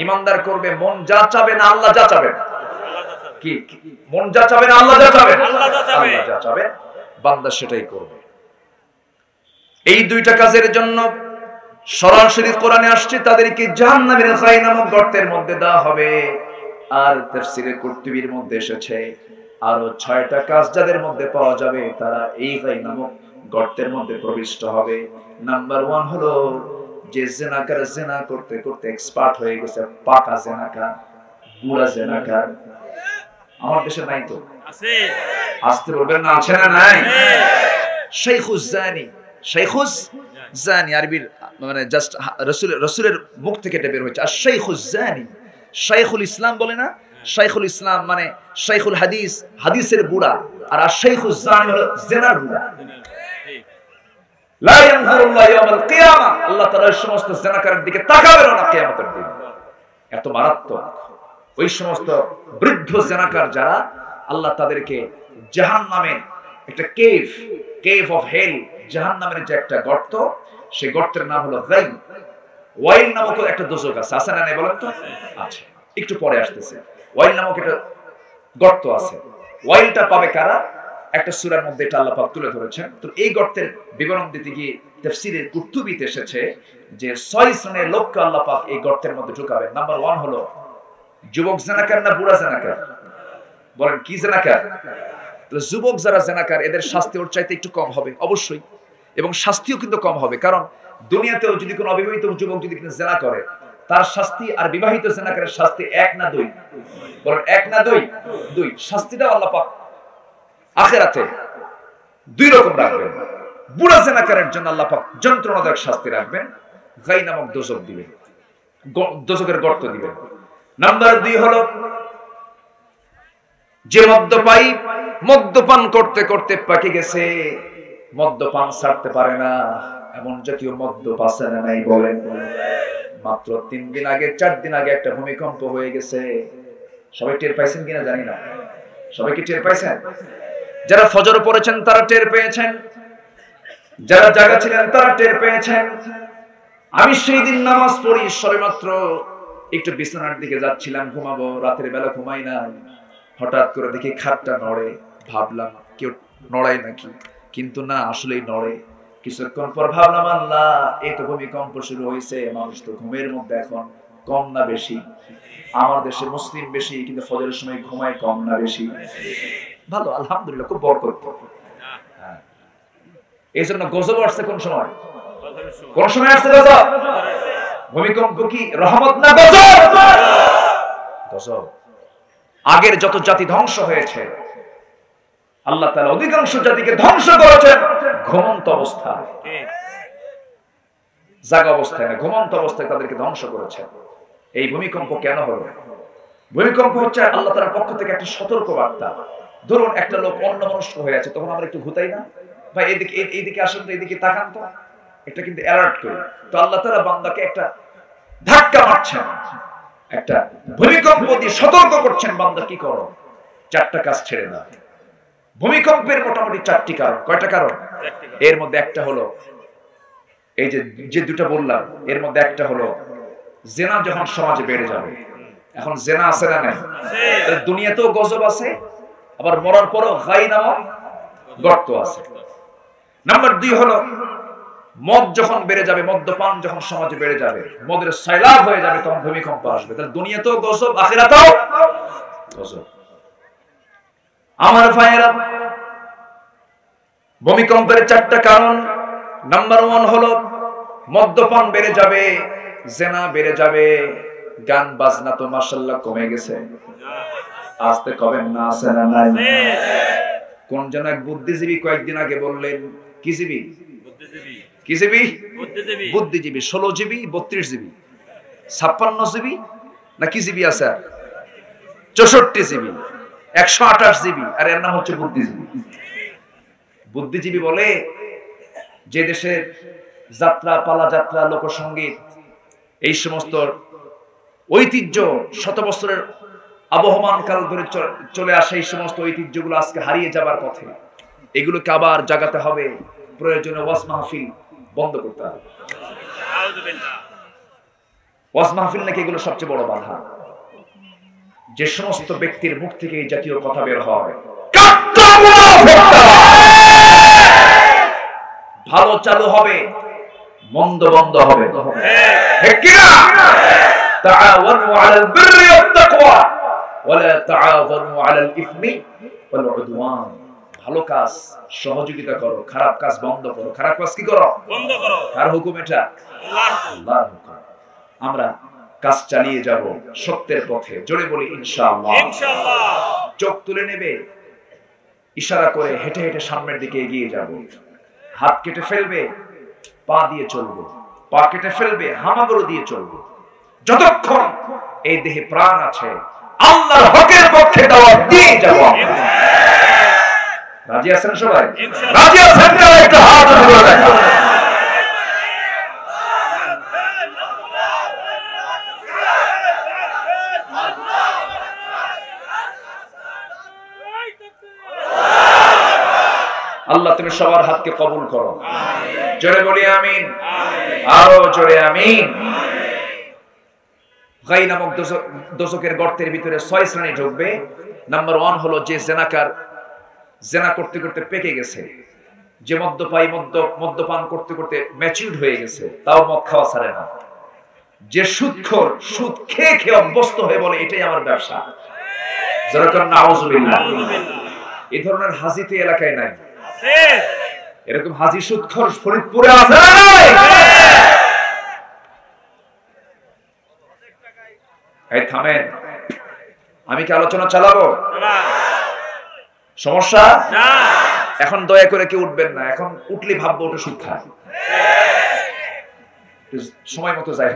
ইমানদার করবে মন যা চাবে না আল্লাহ যা চাবেন? কি মন যা চাবে না আল্লাহ যা চাবে? আল্লাহ যা চাবে বান্দা সেটাই করবে। এই দুইটা কাজের জন্য সরাসরি কোরআনে আসছে তাদেরকে জাহান্নামের খাই নামক গর্তের মধ্যে দেওয়া হবে। আর তাফসীরে কুরতুবীর মধ্যে এসেছে আরো 6টা কাজ যাদের মধ্যে পাওয়া যাবে তারা এই খাই নামক গর্তের মধ্যে প্রবিষ্ট হবে। নাম্বার 1 হলো যে জিনাকার জিনা করতে করতে এক্সপার্ট হয়ে গেছে, পাকা জিনাকার, বুড়া জিনাকার। আমার দেশে নাই তো? আছে। আসতে বলবেন না, আছে না? নাই। শাইখুজ জানি, শাইখুজ জানি আরবির মানে জাস্ট রাসূলের মুখ থেকে এটা বের হয়েছে। আর শাইখুজ জানি, শাইখুল ইসলাম বলে না? শাইখুল ইসলাম মানে শাইখুল হাদিস, হাদিসের বুড়া। আর শাইখুজ জানি হলো জিনার বুড়া। লা ইয়ানজুরুল্লাহু ইয়াওমাল কিয়ামা, আল্লাহ তাআলা সমস্ত জিনাকারের দিকে তাকাবেন না কিয়ামতের দিন। এত মারাত্মক ওই সমস্ত বৃদ্ধ জিনাকার যারা, আল্লাহ তাদেরকে জাহান্নামের একটা কেভ অফ হেল, জাহান্নামের যে একটা গর্ত, সেই গর্তের নাম হলো গাইব। ওয়াইল নামক একটা দোজখ আছে, আছে না নাই বলেন তো? আচ্ছা, একটু পরে আসতেছে। ওয়াইল নামক একটা গর্ত আছে। ওয়াইলটা পাবে কারা? একটা সূরার মধ্যে এটা আল্লাহ পাক তুলে ধরেছেন। তো এই গর্তের বিবরণ দিতে গিয়ে তাফসীরে কুরতুবীতে এসেছে যে 6 শ্রেণীর লোককে আল্লাহ পাক এই গর্তের মধ্যে ঢুকাবেন। নাম্বার 1 হলো যুবক জিনাকার না বুড়া জিনাকার? বলেন কি জিনাকার? তো যুবক যারা জিনাকার এদের শাস্তি ওর চাইতে একটু কম হবে অবশ্যই, এবং শাস্তিও কিন্তু কম হবে। কারণ দুনিয়াতেও যদি কোনো অবিবাহিত যুবক যদি কোনো জিনা করে, তার শাস্তি আর বিবাহিত জিনাকারের শাস্তি 1 না 2? বলেন 1 না 2? 2। শাস্তিটা আল্লাহ পাক আখিরাতে 2 রকম রাখবেন। বুড়া জিনাকারের জন্য আল্লাহ পাক যন্ত্রণাদায়ক শাস্তি রাখবেন, গাই নামক দোজখ দিবেন, দোজখের গর্ত দিবেন। নাম্বার 2 হলো যে মদ্যপায়ী, মদ্যপান করতে করতে পাকে গেছে, মদ্যপান ছাড়তে পারে না, এমন জাতীয় মদ্যপ আছে না নাই বলেন? মাত্র 3 দিন আগে 4 দিন আগে একটা ভূমিকম্প হয়ে গেছে। সবাই টের পাইছেন কিনা জানি না। সবাই কি টের পাইছেন? যারা ফজর পড়েছেন তারা টের পেয়েছেন, যারা জাগা ছিলেন তারা টের পেয়েছেন। আমি সেই দিন নামাজ পড়ি, সবেমাত্র একটু বিছানার দিকে যাচ্ছিলাম, ঘুমাবো, রাতের বেলা ঘুমাই না, হঠাৎ করে দেখি খাটটা নড়ে। ভাবলাম কেউ নড়ায় নাকি, কিন্তু না, আসলেই নড়ে। কিছুক্ষণ পর ভাবলাম আল্লাহ, এই তো ভূমিকম্প শুরু হয়েছে, মানুষ তো ঘুমের মধ্যে এখন কম না বেশি? আমার দেশে মুসলিম বেশি, কিন্তু ফজরের সময় ঘুমায় কম না বেশি? ভালো, আলহামদুলিল্লাহ, খুব বরকত। এই জন্য গজব আসছে কোন সময়? কোন সময় আসছে গজব? ভূমিকম্প কি রহমত না গজব? গজব। আগের যত জাতি ধ্বংস হয়েছে, আল্লাহ তাআলা অধিকাংশ জাতিকে ধ্বংস করেছেন ঘুমন্ত অবস্থায়, জাগা অবস্থায় না, ঘুমন্ত অবস্থায় তাদেরকে ধ্বংস করেছেন। এই ভূমিকম্প কেন হলো? ভূমিকম্প হচ্ছে আল্লাহ তাআলার পক্ষ থেকে একটা সতর্ক বার্তা। ধরুন একটা লোক অন্যমনস্ক হয়ে আছে, তখন আমরা একটু ঘুতাই না, ভাই এইদিকে আসেন তো, এইদিকে তাকান তো, এটা কিন্তু অ্যালার্ট করি। তো আল্লাহ তাআলা বান্দাকে একটা ধাক্কা মারছেন, একটা ভূমিকম্প দিয়ে সতর্ক করছেন, বান্দা কি করো, 4টা কাজ ছেড়ে দাও। ভূমিকম্পের মোটামুটি 4টি কারণ। কয়টা কারণ? এর মধ্যে একটা হলো এই যে দুটো বললাম, এর মধ্যে একটা হলো জিনা যখন সমাজে বেড়ে যাবে। এখন জিনা আছে না নাই? দুনিয়াতেও গজব আছে, আবার মরার পরও গাই নামক গর্ত আছে। নাম্বার 2 হলো মদ যখন বেড়ে যাবে, মদ্যপান যখন সমাজে বেড়ে যাবে, মদের সাইলাব হয়ে যাবে, তখন ভূমিকম্প আসবে। তাহলে দুনিয়াতেও গজব, আখিরাতেও গজব। আমার ভাইয়েরা, ভূমিকম্পের 4টা কারণ। নাম্বার 1 হলো মদ্যপান বেড়ে যাবে, জিনা বেড়ে যাবে, গান বাজনা তো মাশাআল্লাহ কমে গেছে। আস্তে কবেন না, আছে না নাই? কোন জন এক বুদ্ধিজীবী কয়েকদিন আগে বললেন, কি জীবী? কি জীবী? বুদ্ধিজীবী। 16 জিবি, 32 জিবি, 56 জিবি না কি জিবি আছে? 64 জিবি, 128 জিবি, আর এর নাম হচ্ছে বুদ্ধিজীবী। বুদ্ধিজীবী বলে যে দেশের যাত্রা, পালা যাত্রা, লোকসঙ্গীত, এই সমস্ত ঐতিহ্য শত বছরের আবহমান কাল ধরে চলে আসে, এই সমস্ত ঐতিহ্যগুলো আজকে হারিয়ে যাবার পথে। এগুলোকে আবার জাগাতে হবে, প্রয়োজনে ওয়াজ মাহফিল বন্ধ করতে হবে। ওয়াজ মাহফিল নাকি এগুলো সবচেয়ে বড় বাধা। যে সমস্ত ব্যক্তির মুখ থেকে এই জাতীয় কথা বের হয়, ভালো চালু হবে, মন্দ বন্ধ হবে। ঠিক কি না? তাআওয়ানু আলাল বিররি ওয়াত তাকওয়া ওয়া লা তাআওয়ানু আলাল ইসমি ওয়াল উদওয়ান। ভালো কাজ সহযোগিতা করো, খারাপ কাজ বন্ধ করো। খারাপ কাজ কি করো? বন্ধ করো। কার হুকুম এটা? আল্লাহর হুকুম। আমরা কাজ চালিয়ে যাব সত্যের পথে। জোরে বলি ইনশাআল্লাহ। ইনশাআল্লাহ। চোখ তুলে নেবে, ইশারা করে হেঁটে হেঁটে সামনের দিকে এগিয়ে যাব। হাত কেটে ফেলবে, পা দিয়ে চলবে। পা কেটে ফেলবে, হামাগুড়ি দিয়ে চলবে। যতক্ষণ এই দেহে প্রাণ আছে আল্লাহর হকের পক্ষে দাওয়াত দিয়ে যাব। রাজি আছেন সবাই? রাজি আছেন? একটা হাত তুলে দেখা। আল্লাহ তুমি সবার হাতকে কবুল করো। জোরে বলি আমিন। আরো জোরে আমিন। গাই নামক দোজখের গর্তের ভিতরে 6 শ্রেণী ঢুকবে। নাম্বার 1 হলো যে জেনাকার, জেনা করতে করতে পেকে গেছে, যে মদ্যপান করতে করতে ম্যাচিউরড হয়ে গেছে, তাও মদ খাওয়া ছাড়ে না। যে সুদখোর, সুদ খেয়ে খেয়ে অভ্যস্ত হয়ে বলে এটাই আমার ব্যবসা। যারা নাউজুবিল্লাহ। এই ধরনের হাজিতে এলাকায় নাই। এরকম হাজি সুদখোর ফরিদপুরে আছে না নাই? এই থামেন, আমি কি আলোচনা চালাবো? সমস্যা না। এখন দয়া করে কেউ উঠবেন না। এখন উঠলে ভাববো ওটা সুদ খায়। সময় মতো যাই,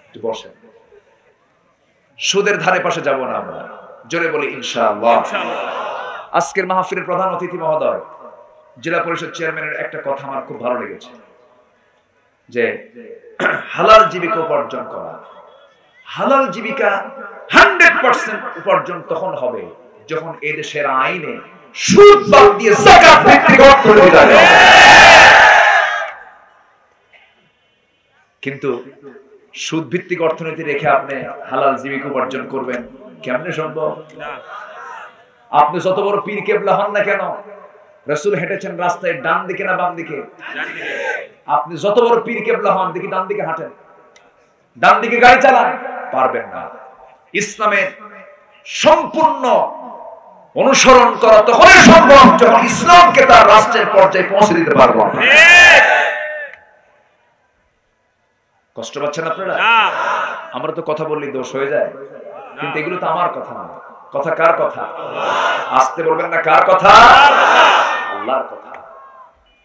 একটু বসেন। সুদের ধারে পাশে যাব না আমরা। জোরে বলি ইনশাআল্লাহ। আজকের মাহফিলের প্রধান অতিথি মহোদয়, জেলা পরিষদ চেয়ারম্যানের একটা কথা আমার খুব ভালো লেগেছে, যে হালাল জীবিকা উপার্জন করা। হালাল জীবিকা 100% উপার্জন তখন হবে যখন এই দেশের আইনে সুদ বাদ দিয়ে যাকাত ভিত্তিক অর্থনীতি থাকে। কিন্তু সুদ ভিত্তিক অর্থনীতি রেখে আপনি হালাল জীবিকা উপার্জন করবেন, কেমনে সম্ভব? আপনি যত বড় পীর কেবলা হন না কেন, রাসূল হেঁটেছেন রাস্তায় ডান দিকে না বাম দিকে? আপনি যত বড় পীর কেবলা হন, দেখি ডান দিকে হাঁটেন, ডান দিকে গাড়ি চালান, পারবেন না। ইসলামের সম্পূর্ণ অনুসরণ করা তখনই সম্ভব যখন ইসলামকে তার রাষ্ট্রের পর্যায়ে পৌঁছে দিতে পারবো। কষ্ট পাচ্ছেন আপনারা? আমরা তো কথা বললেই দোষ হয়ে যায়, কিন্তু এগুলো তো আমার কথা না। কথা কার কথা? আসতে বলবেন না, কার কথা? আল্লাহর কথা।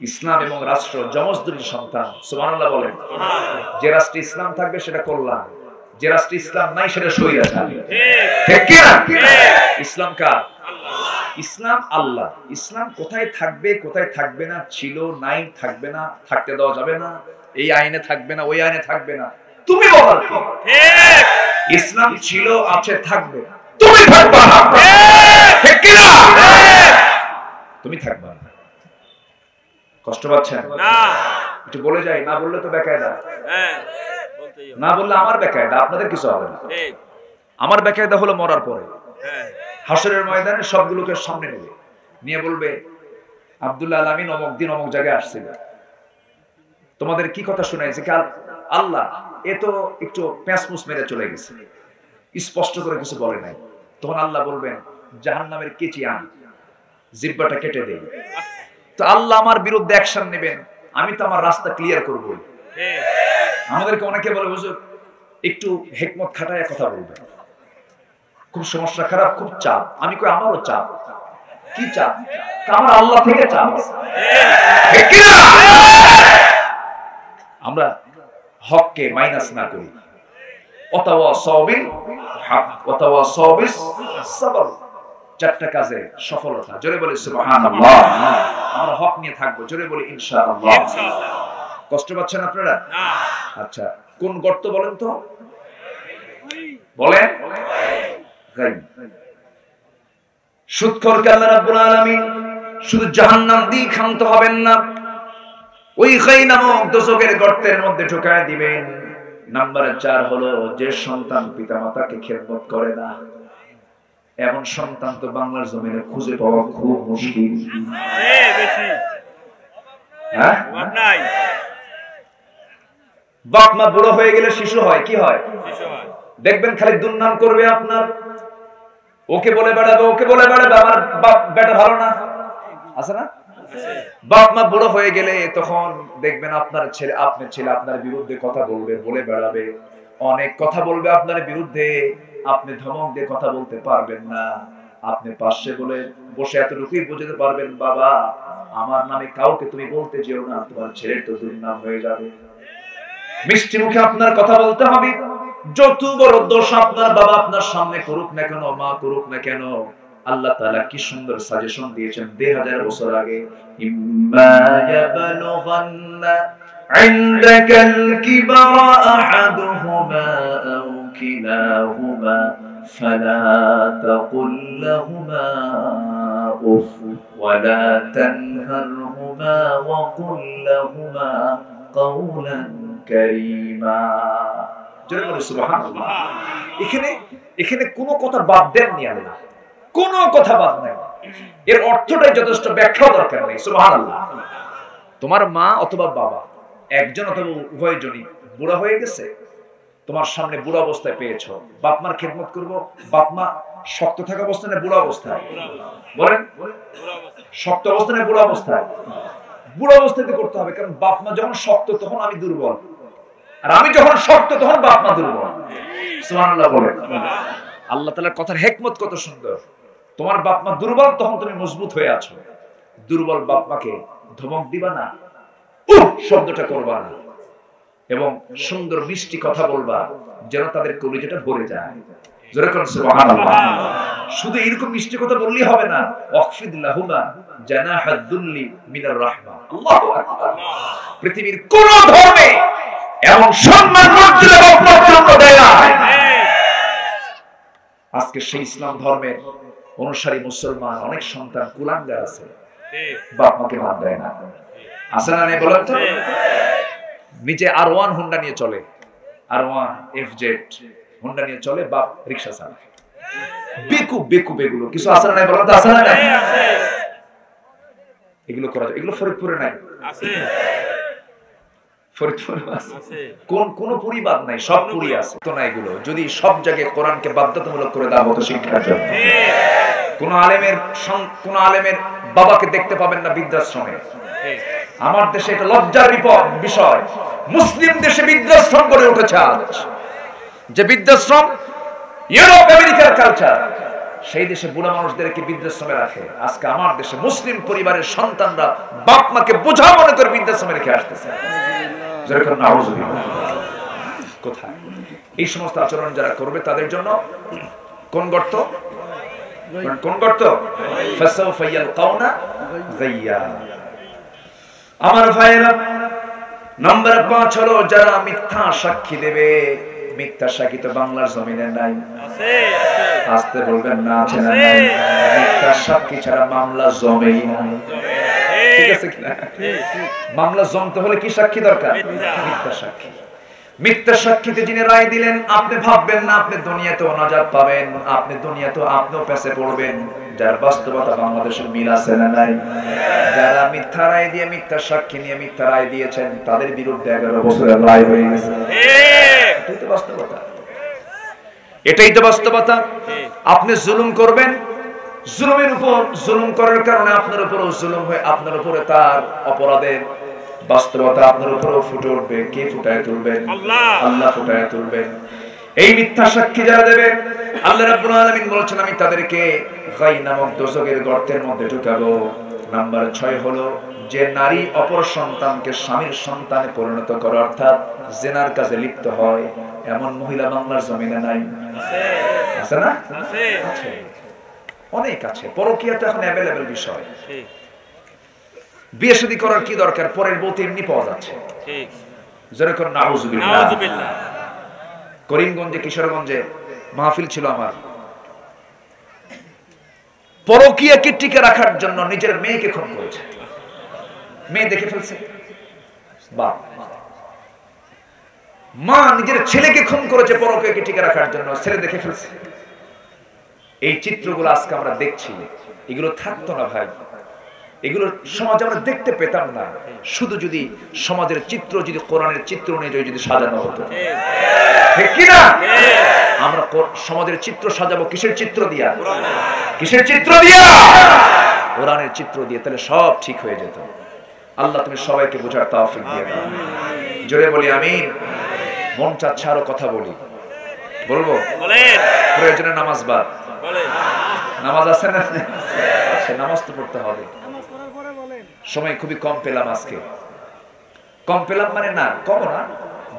ইসলাম এবং রাষ্ট্র যমজ দুটি সন্তান। সুবহানাল্লাহ বলেন। যে রাষ্ট্রে ইসলাম থাকবে সেটা কল্যাণ, যে রাষ্ট্রে ইসলাম নাই সেটা স্বৈরাচার। ঠিক কি না? ইসলাম কার? ইসলাম আল্লাহ। ইসলাম কোথায় থাকবে কোথায় থাকবে না, ছিল নাই, থাকবে না, থাকতে দেওয়া যাবে না, এই আইনে থাকবে না, ওই আইনে থাকবে না, তুমি বলার কি? ঠিক। ইসলাম ছিল, আছে, থাকবে, তুমি থাকবে না। ঠিক কি না? তুমি থাকবে না। কষ্ট পাচ্ছেন না? একটু বলে যাই, না বললে তো বেকায়দা। হ্যাঁ, বলতেই হবে। না বললে আমার বেকায়দা, আপনাদের কিছু হবে না। ঠিক। আমার বেকায়দা হলো মরার পরে। হ্যাঁ। হাসরের ময়দানে সবগুলোকে সামনে নেবে, নিয়ে বলবে আব্দুল্লাহ আল আমিন অমুক দিন অমুক জায়গায় আসছিল, তোমাদের কি কথা শোনাইছে? আল্লাহ এ তো একটু প্যাঁচমুচ মেরে চলে গেছে, স্পষ্ট করে কিছু বলে নাই। তখন আল্লাহ বলবেন জাহান্নামের কেচি আন, জিহ্বাটা কেটে দেই। তো আল্লাহ আমার বিরুদ্ধে অ্যাকশন নেবেন, আমি তো আমার রাস্তা ক্লিয়ার করব। আমাদেরকে অনেকে বলে হুজুর একটু হিকমত খাটায় কথা বলবেন, খুব সমস্যা খারাপ, খুব চাপ। আমি কই আমারও চাপ। কি চাপ? আমার আল্লাহ থেকে চাপ আছে। ঠিক কি না? আমরা হককে মাইনাস না করি। ওয়াতাওয়াসাউ বিল হক ওয়াতাওয়াসাউ বিস সাবর। চারটা কাজে সফলতা। জোরে বলি সুবহানাল্লাহ। আমরা হক নিয়ে থাকবো। জোরে বলি ইনশাআল্লাহ। ইনশাআল্লাহ। কষ্ট পাচ্ছেন আপনারা? না। আচ্ছা, কোন গর্ত বলেন তো? বলেন। গাই। সুদখোরকে আল্লাহ রাব্বুল আলামিন শুধু জাহান্নাম দিয়ে ক্ষান্ত হবেন না, ওই গাই নামক দোজখের গর্তের মধ্যে ঢোকায় দিবেন। নাম্বার 4 হলো যে সন্তান পিতামাতাকে খেদমত করে না। এমন সন্তান তো বাংলার জমিনে খুঁজে পাওয়া খুব মুশকিল। হ্যাঁ, বাপ মা বুড়ো হয়ে গেলে শিশু হয়, কি হয়? দেখবেন খালি দুর্নাম করবে আপনার, ওকে বলে বেড়াবে, ওকে বলে বেড়াবে আমার বাপ বেটা ভালো না, আছে না? বাপ মা বুড়ো হয়ে গেলে তখন দেখবেন আপনার ছেলে আপনার বিরুদ্ধে কথা বলবে, বলে বেড়াবে, অনেক কথা বলবে আপনার বিরুদ্ধে, আপনি ধমক দিয়ে কথা বলতে পারবেন না। আপনি পাশে বলে বসে এতটুকুই বুঝতে পারবেন, বাবা আমার নামে কাউকে তুমি বলতে যেও না, তোমার ছেলের তো দুর্নাম হয়ে যাবে। মিষ্টি মুখে আপনার কথা বলতে হবে। যত বড় দোষ আপনার বাবা আপনার সামনে করুক না কেন, মা করুক না কেন, আল্লাহ তাআলা কি সুন্দর সাজেশন দিয়েছেন 2000 বছর আগে। ইম্মা ইয়াবলুগান্না ইনদাকাল কিবরা আহাদুহুমা আও কিলাহুমা ফালা তাকুল লাহুমা উফ ওয়ালা তানহারহুমা ওয়া কুল লাহুমা কাওলান কারীমা। জোরে বলো সুবহানাল্লাহ। এখানে কোনো কথা বাদ দেননি আল্লাহ, কোনো কথা বাদ নাই। এর অর্থটাই যথেষ্ট, ব্যাখ্যা দরকার নেই। সুবহানাল্লাহ। তোমার মা অথবা বাবা, একজন অথবা উভয়জনই বুড়া হয়ে গেছে, তোমার সামনে বুড়া অবস্থায় পেয়েছো, বাপ মার খেদমত করবো। বাপ মা শক্ত থাকা অবস্থায় না বুড়া অবস্থায়? বলেন, শক্ত অবস্থায় না বুড়া অবস্থায়? বুড়া অবস্থাতে করতে হবে, কারণ বাপ মা যখন শক্ত তখন আমি দুর্বল, আর আমি যখন শক্ত তখন বাপ মা দুর্বল। সুবহানাল্লাহ বলেন। আল্লাহ তাআলার কথার হিকমত কত সুন্দর। তোমার বাপ মা দুর্বল, তখন তুমি মজবুত হয়ে আছো। দুর্বল বাপ মাকে ধমক দিবা না, শব্দটা করবা না, এবং সুন্দর মিষ্টি কথা বলবা যেন তাদের কলিজাটা ভরে যায়। জোরে করুন সুবহানাল্লাহ। শুধু এরকম মিষ্টি কথা বললেই হবে না, ওয়াকফিদ লাহুমা জানাহাদ দুল্লি মিনার রাহমা। আল্লাহু আকবার। পৃথিবীর কোন ধর্মে এমন সম্মান মর্যাদা বাপ মাকে দেয় না। আজকে সেই ইসলাম ধর্মের অনুসারী মুসলমান অনেক সন্তান কুলাঙ্গার আছে, বাপ মাকে মান দেয় না। আছে না নেই বলেন তো? নিচে R1 হুন্ডা নিয়ে চলে, R1 FZ হুন্ডা নিয়ে চলে, বাপ রিকশা চালায়। বেকুব এগুলো কিছু আছে না নাই বলেন তো? আছে না নাই? এগুলো করা যায়, এগুলো ফরিদপুরে নাই, আছে ফরিদপুরে আছে। কোন পরিবার নাই, সব পুরি আছে তো না। এগুলো যদি সব জায়গায় কোরআনকে বাধ্যতামূলক করে দেওয়া হতো শিক্ষার জন্য, কোন আলেমের বাবাকে দেখতে পাবেন না বৃদ্ধাশ্রমে। আমার দেশে এটা লজ্জার বিষয়, মুসলিম দেশে বৃদ্ধাশ্রম গড়ে উঠেছে আজ, যে বৃদ্ধাশ্রম ইউরোপ আমেরিকার কালচার, সেই দেশে বুড়া মানুষদেরকে বৃদ্ধাশ্রমে রাখে। আজকে আমার দেশে মুসলিম পরিবারের সন্তানরা বাপ মাকে বোঝা মনে করে বৃদ্ধাশ্রমে রেখে আসতেছে। কোথায় এই সমস্ত আচরণ যারা করবে তাদের জন্য কোন গর্ত? ফাসাউফা ইয়ালকাউনা গাইয়া। আমার ভাইরা, নাম্বার 5 হলো যারা মিথ্যা সাক্ষী দেবে। মিথ্যা সাক্ষী তো বাংলার জমিনে নাই, আসতে বলবেন না, আছে না? মিথ্যা সাক্ষী ছাড়া মামলা জমেই না, ঠিক আছে কিনা? মামলা জমতে হলে কি সাক্ষী দরকার? মিথ্যা সাক্ষী। মিথ্যা সাক্ষীতে যিনি রায় দিলেন, আপনি ভাববেন না আপনি দুনিয়াতেও নাজাত পাবেন, আপনি দুনিয়াতেও আপনিও পেছে পড়বেন। যার বাস্তবতা বাংলাদেশের মিল আছে না নাই? যারা মিথ্যা রায় দিয়ে, মিথ্যা সাক্ষী নিয়ে মিথ্যা রায় দিয়েছেন, তাদের বিরুদ্ধে 11 বছরের রায় হয়ে গেছে। এটাই তো বাস্তবতা, এটাই তো বাস্তবতা। আপনি জুলুম করবেন, জুলুমের উপর জুলুম করার কারণে আপনার উপরও জুলুম হয়ে আপনার উপরে তার অপরাধের বাস্তবতা আপনার উপরও ফুটে উঠবে। কে ফুটায় তুলবেন? আল্লাহ ফুটায় তুলবেন। এই মিথ্যা সাক্ষী যারা দেবে, আল্লাহ রাব্বুল আলামিন বলেছেন আমি তাদেরকে গাই নামক দোজখের গর্তের মধ্যে ঢুকাবো। নাম্বার 6 হলো যে নারী অপর সন্তানকে স্বামীর সন্তানে পরিণত করে, অর্থাৎ জিনার কাজে লিপ্ত হয়, এমন মহিলা বাংলার জমিনে নাই, আছে না? আছে, অনেক আছে। পরকীয়া তো এখন অ্যাভেলেবল বিষয়। বিয়ে শাদী করার কি দরকার? পরের বউ এমনি পাওয়া যাচ্ছে। ঠিক, জোরে করে নাউযুবিল্লাহ। করিমগঞ্জে, কিশোরগঞ্জে মাহফিল ছিল আমার। পরকীয়াকে টিকে রাখার জন্য নিজের মেয়েকে খুন করেছে, মেয়ে দেখে ফেলছে। বাপ মা নিজের ছেলেকে খুন করেছে পরকীয়াকে টিকে রাখার জন্য, ছেলে দেখে ফেলছে। এই চিত্রগুলো আজকে আমরা দেখছি, এগুলো থাকতো না ভাই, এগুলো সমাজে আমরা দেখতে পেতাম না, শুধু যদি সমাজের চিত্র যদি কোরআনের চিত্র অনুযায়ী যদি সাজানো হতো, ঠিক কি না? আমরা সমাজের চিত্র সাজাবো কিসের চিত্র দিয়া? কিসের চিত্র দিয়া? কোরআনের চিত্র দিয়ে, তাহলে সব ঠিক হয়ে যেত। আল্লাহ তুমি সবাইকে বোঝার তৌফিক দিয়ে দাও, জোরে বলি আমিন। মন চাচ্ছে আরো কথা বলি, বলবো? প্রয়োজনে নামাজ বাদ, নামাজ আছে না? নামাজ তো পড়তে হবে। সময় খুবই কম পেলাম আজকে, কম পেলাম মানে না কম না,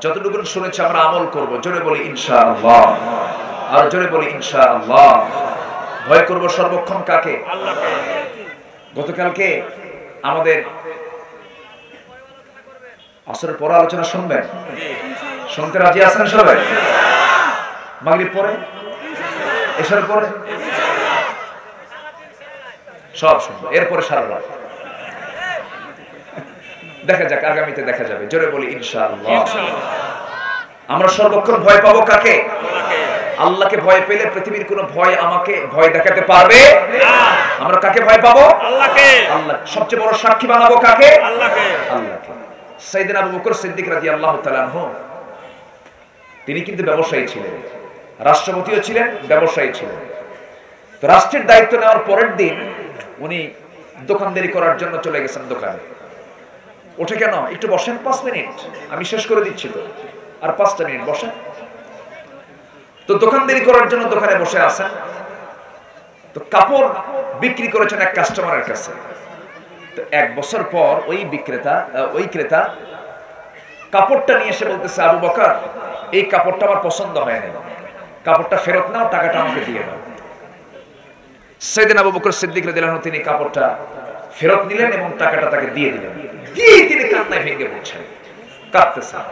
যতটুকু শুনেছি আমরা আমল করব। জোরে বলি ইনশাআল্লাহ, আর জোরে বলি ইনশাআল্লাহ। ভয় করব সর্বক্ষণ কাকে? আল্লাহকে। গতকালকে আমাদের আসরের পরে আলোচনা শুনবেন, শুনতে রাজি আছেন সবাই? মাগরিব পরে, এশার পরে সব শুনবো, এরপরে সারা রাত দেখা যাক, আগামীতে দেখা যাবে। জোরে বলি ইনশাআল্লাহ। আমরা সর্বক্ষণ ভয় পাবো কাকে? আল্লাহকে ভয় পেলে পৃথিবীর কোনো ভয় আমাকে ভয় দেখাতে পারবে না। আমরা কাকে ভয় পাবো? আল্লাহকে। আল্লাহ সবচেয়ে বড় সাক্ষী বানাবো কাকে? আল্লাহকে। আল্লাহকে। সাইয়েদনা আবু বকর সিদ্দিক রাদিয়াল্লাহু তাআলা আনহু, তিনি কিন্তু ব্যবসায়ী ছিলেন, রাষ্ট্রপতিও ছিলেন, ব্যবসায়ী ছিলেন। তো রাষ্ট্রের দায়িত্ব নেওয়ার পরের দিন উনি দোকানদারি করার জন্য চলে গেছেন দোকানে। ওঠে কেন? একটু বসেন 5 মিনিট, আমি শেষ করে দিচ্ছি তো, আর 5টা মিনিট বসেন। তো দোকানদারি করার জন্য দোকানে বসে আছেন। তো কাপড় বিক্রি করেছেন এক কাস্টমারের কাছে। তো 1 বছর পর ওই ক্রেতা কাপড়টা নিয়ে এসে বলতেছে, আবু বকর এই কাপড়টা আমার পছন্দ হয় না, কাপড়টা ফেরত নাও, টাকাটা আমাকে দিয়ে দাও। সাইয়েদনা আবু বকর সিদ্দিক রাদিয়াল্লাহু আনহু তিনি কাপড়টা ফেরত নিলেন এবং টাকাটা তাকে দিয়ে দিলেন। তিনি কান্নায় ভেঙে পড়ছেন, কাঁদতেছেন।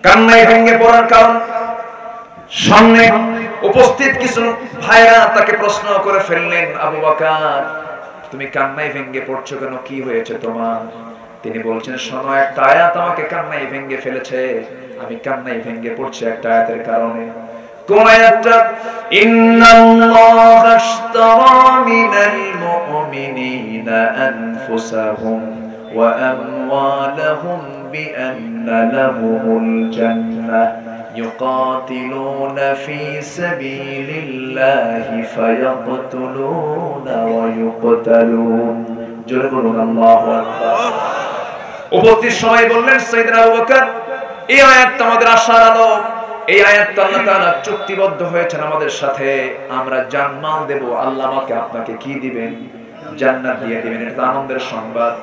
কান্নায় ভেঙে পড়ার কারণ, সামনে উপস্থিত কিছু ভাইরা তাকে প্রশ্ন করে ফেললেন, আবু বকর তুমি কান্নায় ভেঙে পড়ছো কেন, কি হয়েছে তোমার? তিনি বলছেন, শোনো, একটা আয়াত আমাকে কান্নায় ভেঙে ফেলেছে, আমি কান্নায় ভেঙে পড়ছি একটা আয়াতের কারণে। কোন আয়াতটা? ইন্নাল্লাহা আশতারা মিনাল মুমিনিনা আনফুসাহুম ওয়া আমওয়ালাহুম বিআন্না লাহুমুল জান্নাহ ইউকাতিলুনা ফি সাবিলিল্লাহি ফায়াকতুলুনা ওয়া ইউকতালুন। জোরে বলুন আল্লাহু আকবার। উপস্থিত সবাই বললেন, সাইয়েদনা আবু বকর এই আয়াতটা আমাদের আশার আলো, এই আয়াতটা আল্লাহ তাআলা চুক্তিবদ্ধ হয়েছেন আমাদের সাথে, আমরা জান্নাত দেব, আল্লাহ আমাকে আপনাকে কি দিবেন? জান্নাত দিয়ে দিবেন। এটা আনন্দের সংবাদ।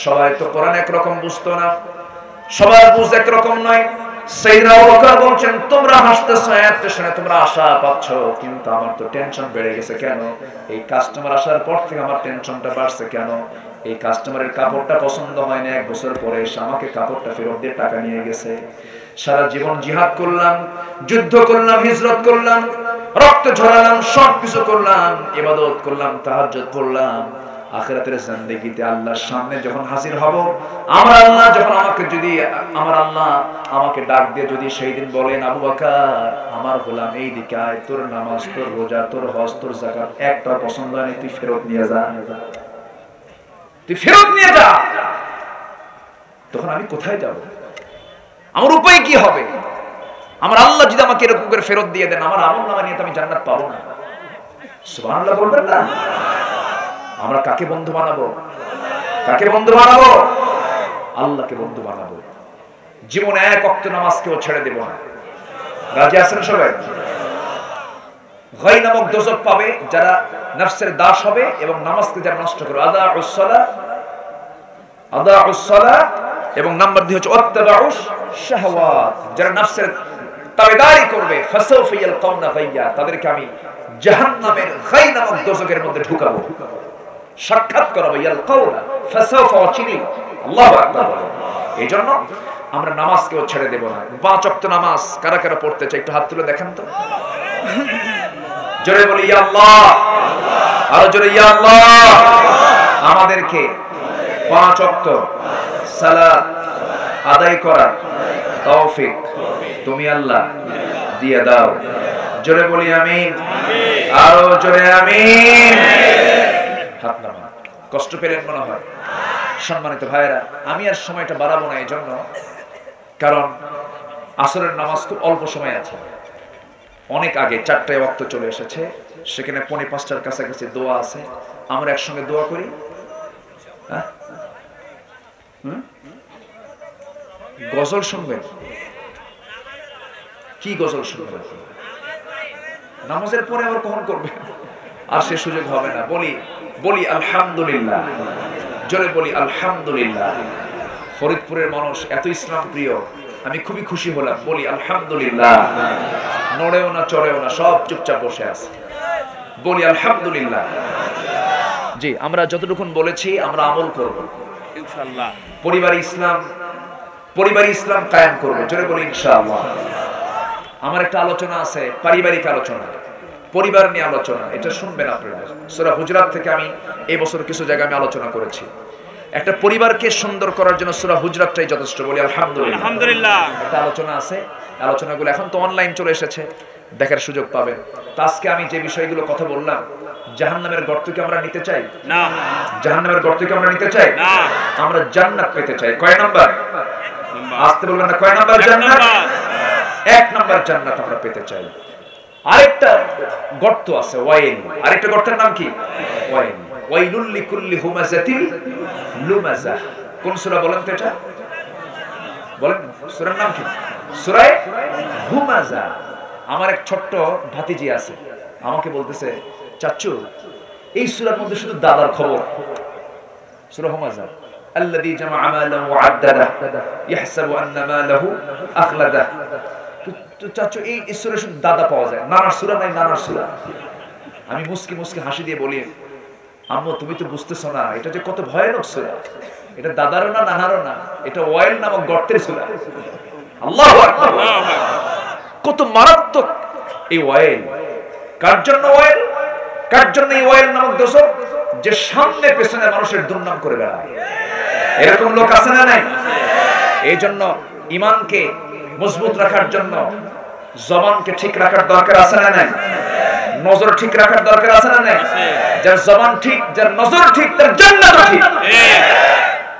সবাই তো কোরআন একরকম বুঝতো না, সবার বুঝ একরকম নয়। সাইয়েদনা আবু বকর বলছেন, তোমরা হাসতেছো, আয়াতটা শুনে তোমরা আশা পাচ্ছ, কিন্তু আমার তো টেনশন বেড়ে গেছে। কেন? এই কাস্টমার আসার পর থেকে আমার টেনশনটা বাড়ছে। কেন? এই কাস্টমারের কাপড়টা পছন্দ হয় না, 1 বছর পরে এসে আমাকে কাপড়টা ফেরত দিয়ে টাকা নিয়ে গেছে। সারা জীবন জিহাদ করলাম, যুদ্ধ করলাম, হিজরত করলাম, রক্ত ঝরালাম, সবকিছু করলাম, ইবাদত করলাম, তাহাজ্জুদ পড়লাম। আখিরাতের জিন্দেগিতে আল্লাহর সামনে যখন হাজির হব, আমার আল্লাহ আমাকে ডাক দিয়ে যদি সেই দিন বলেন, আবু বকর আমার গোলাম এই দিকে আয়, তোর নামাজ, তোর রোজা, তোর হজ, তোর যাকাত একটা পছন্দ হয়, তুই ফেরত নিয়ে যা, তুই ফেরত নিয়ে যা। তখন আমি কোথায় যাব? আমার উপায় কি হবে? আমার আল্লাহ যদি আমাকে এরকম করে ফেরত দিয়ে দেন, আমার আমলনামা নিয়ে তো আমি জান্নাত পাবো না। সুবহানাল্লাহ বলবেন না? আমরা কাকে বন্ধু বানাবো? কাকে বন্ধু বানাবো? আল্লাহকে বন্ধু বানাবো। জীবনে 1 ওয়াক্ত নামাজকেও ছেড়ে দেব না। রাজি আছেন সবাই? গাই নামক দোজখ পাবে যারা নফসের দাস হবে এবং নামাজকে যারা নষ্ট করবে। আদাউস সালাহ এবং নাম্বার 2 হচ্ছে ওয়াত্তাবাউস শাহওয়াত, যারা নফসের তাবেদারি করবে, ফাসাউফা ইয়ালকাউনা গাইয়া, তাদেরকে আমি জাহান্নামের গাই নামক দোজখের মধ্যে ঢুকাবো, সাক্ষাৎ করাবো। ইয়ালকাউনা ফাসাউফা ওয়াচিনি, আল্লাহু আকবার। এইজন্য আমরা নামাজকেও ছেড়ে দেব না। 5 ওয়াক্ত নামাজ কারা কারা পড়তে চাই একটু হাত তুলে দেখেন তো। জোরে বলি ইয়া আল্লাহ, আরো জোরে ইয়া আল্লাহ। আমাদেরকে 5 ওয়াক্ত সালাত আদায় করার তৌফিক তুমি আল্লাহ দিয়ে দাও। জোরে বলি আমিন, আরো জোরে আমিন। হাত নামান। কষ্ট পেলেন মনে হয়? সম্মানিত ভাইরা, আমি আর সময়টা বাড়াবো না, এই জন্য, কারণ আসরের নামাজ খুব অল্প সময় আছে। অনেক আগে 4টায় ওয়াক্ত চলে এসেছে, সেখানে 4:45টার কাছাকাছি দোয়া আছে। আমরা একসঙ্গে দোয়া করি। গজল শুনবেন? কি গজল শুনবেন? নামাজের পরে আবার কখন করবেন? আর সে সুযোগ হবে না। বলি আলহামদুলিল্লাহ, জোরে বলি আলহামদুলিল্লাহ। ফরিদপুরের মানুষ এত ইসলাম প্রিয়, আমি খুবই খুশি হলাম। বলি আলহামদুলিল্লাহ। নড়েও না, চড়েও না, সব চুপচাপ বসে আছে। বলি আলহামদুলিল্লাহ। জি, আমরা যতটুকু বলেছি আমরা আমল করব ইনশাআল্লাহ। পরিবারে ইসলাম কায়েম করব, জোরে বলি ইনশাআল্লাহ। আমার একটা আলোচনা আছে, পারিবারিক আলোচনা, পরিবার নিয়ে আলোচনা। এটা শুনবেন আপনারা। সূরা হুজরাত থেকে আমি এই বছর কিছু জায়গায় আমি আলোচনা করেছি। একটা পরিবারকে সুন্দর করার জন্য সূরা হুজরাতটাই যথেষ্ট। বলি আলহামদুলিল্লাহ। আলহামদুলিল্লাহ। একটা আলোচনা আছে, আলোচনাগুলো এখন তো অনলাইন চলে এসেছে, দেখার সুযোগ পাবেন। তো আজকে আমি যে বিষয়গুলো কথা বললাম, জাহান্নামের গর্ত কি আমরা নিতে চাই? না। জাহান্নামের গর্ত কি আমরা নিতে চাই? না। আমরা জান্নাত পেতে চাই। কয় নাম্বার? আসতে বলবেন না, কয় নাম্বার জান্নাত? 1 নাম্বার জান্নাত আমরা পেতে চাই। আরেকটা গর্ত আছে, ওয়াইল। আরেকটা গর্তের নাম কি? ওয়াইল। ওয়াইলুল লিকুল্লি হুমাযাতিল লুমাযা। কোন সূরা বলেন তো এটা? বলেন, সূরার নাম কি? সূরা হুমাযা। আমার এক ছোট্ট ভাতিজি আছে, আমাকে বলতেছে, চাচু এই সূরার মধ্যে শুধু দাদার খবর। সূরা হুমাযা, আল্লাযী জামাআ মালাহু ওয়া আদ্দাদা ইয়াহসাবু আন্না মালাহু আখলাদা। তো চাচু এই সূরা শুধু দাদা পাওয়া যায়, নানার সূরা নাই, নানার সূরা। আমি মুস্কি মুস্কি হাসি দিয়ে বলি, আম্মু তুমি তো বুঝতেছো না, এটা যে কত ভয়ানক সূরা। এটা দাদারও না, নানারও না, এটা ওয়াইল নামক গর্তের সূরা। আল্লাহু আকবার। কত মারাত্মক এই ওয়াইল। কার জন্য ওয়াইল? কার জন্য এই ওয়াইল নামক দোষক? যে সামনে পেছনে মানুষের দুর্নাম করে বেড়ায়। এরকম লোক আছে না নাই? এই জন্য ঈমানকে মজবুত রাখার জন্য জবানকে ঠিক রাখার দরকার আছে না নাই? নজর ঠিক রাখার দরকার আছে না নাই? যার জবান ঠিক, যার নজর ঠিক, তার জান্নাত ঠিক।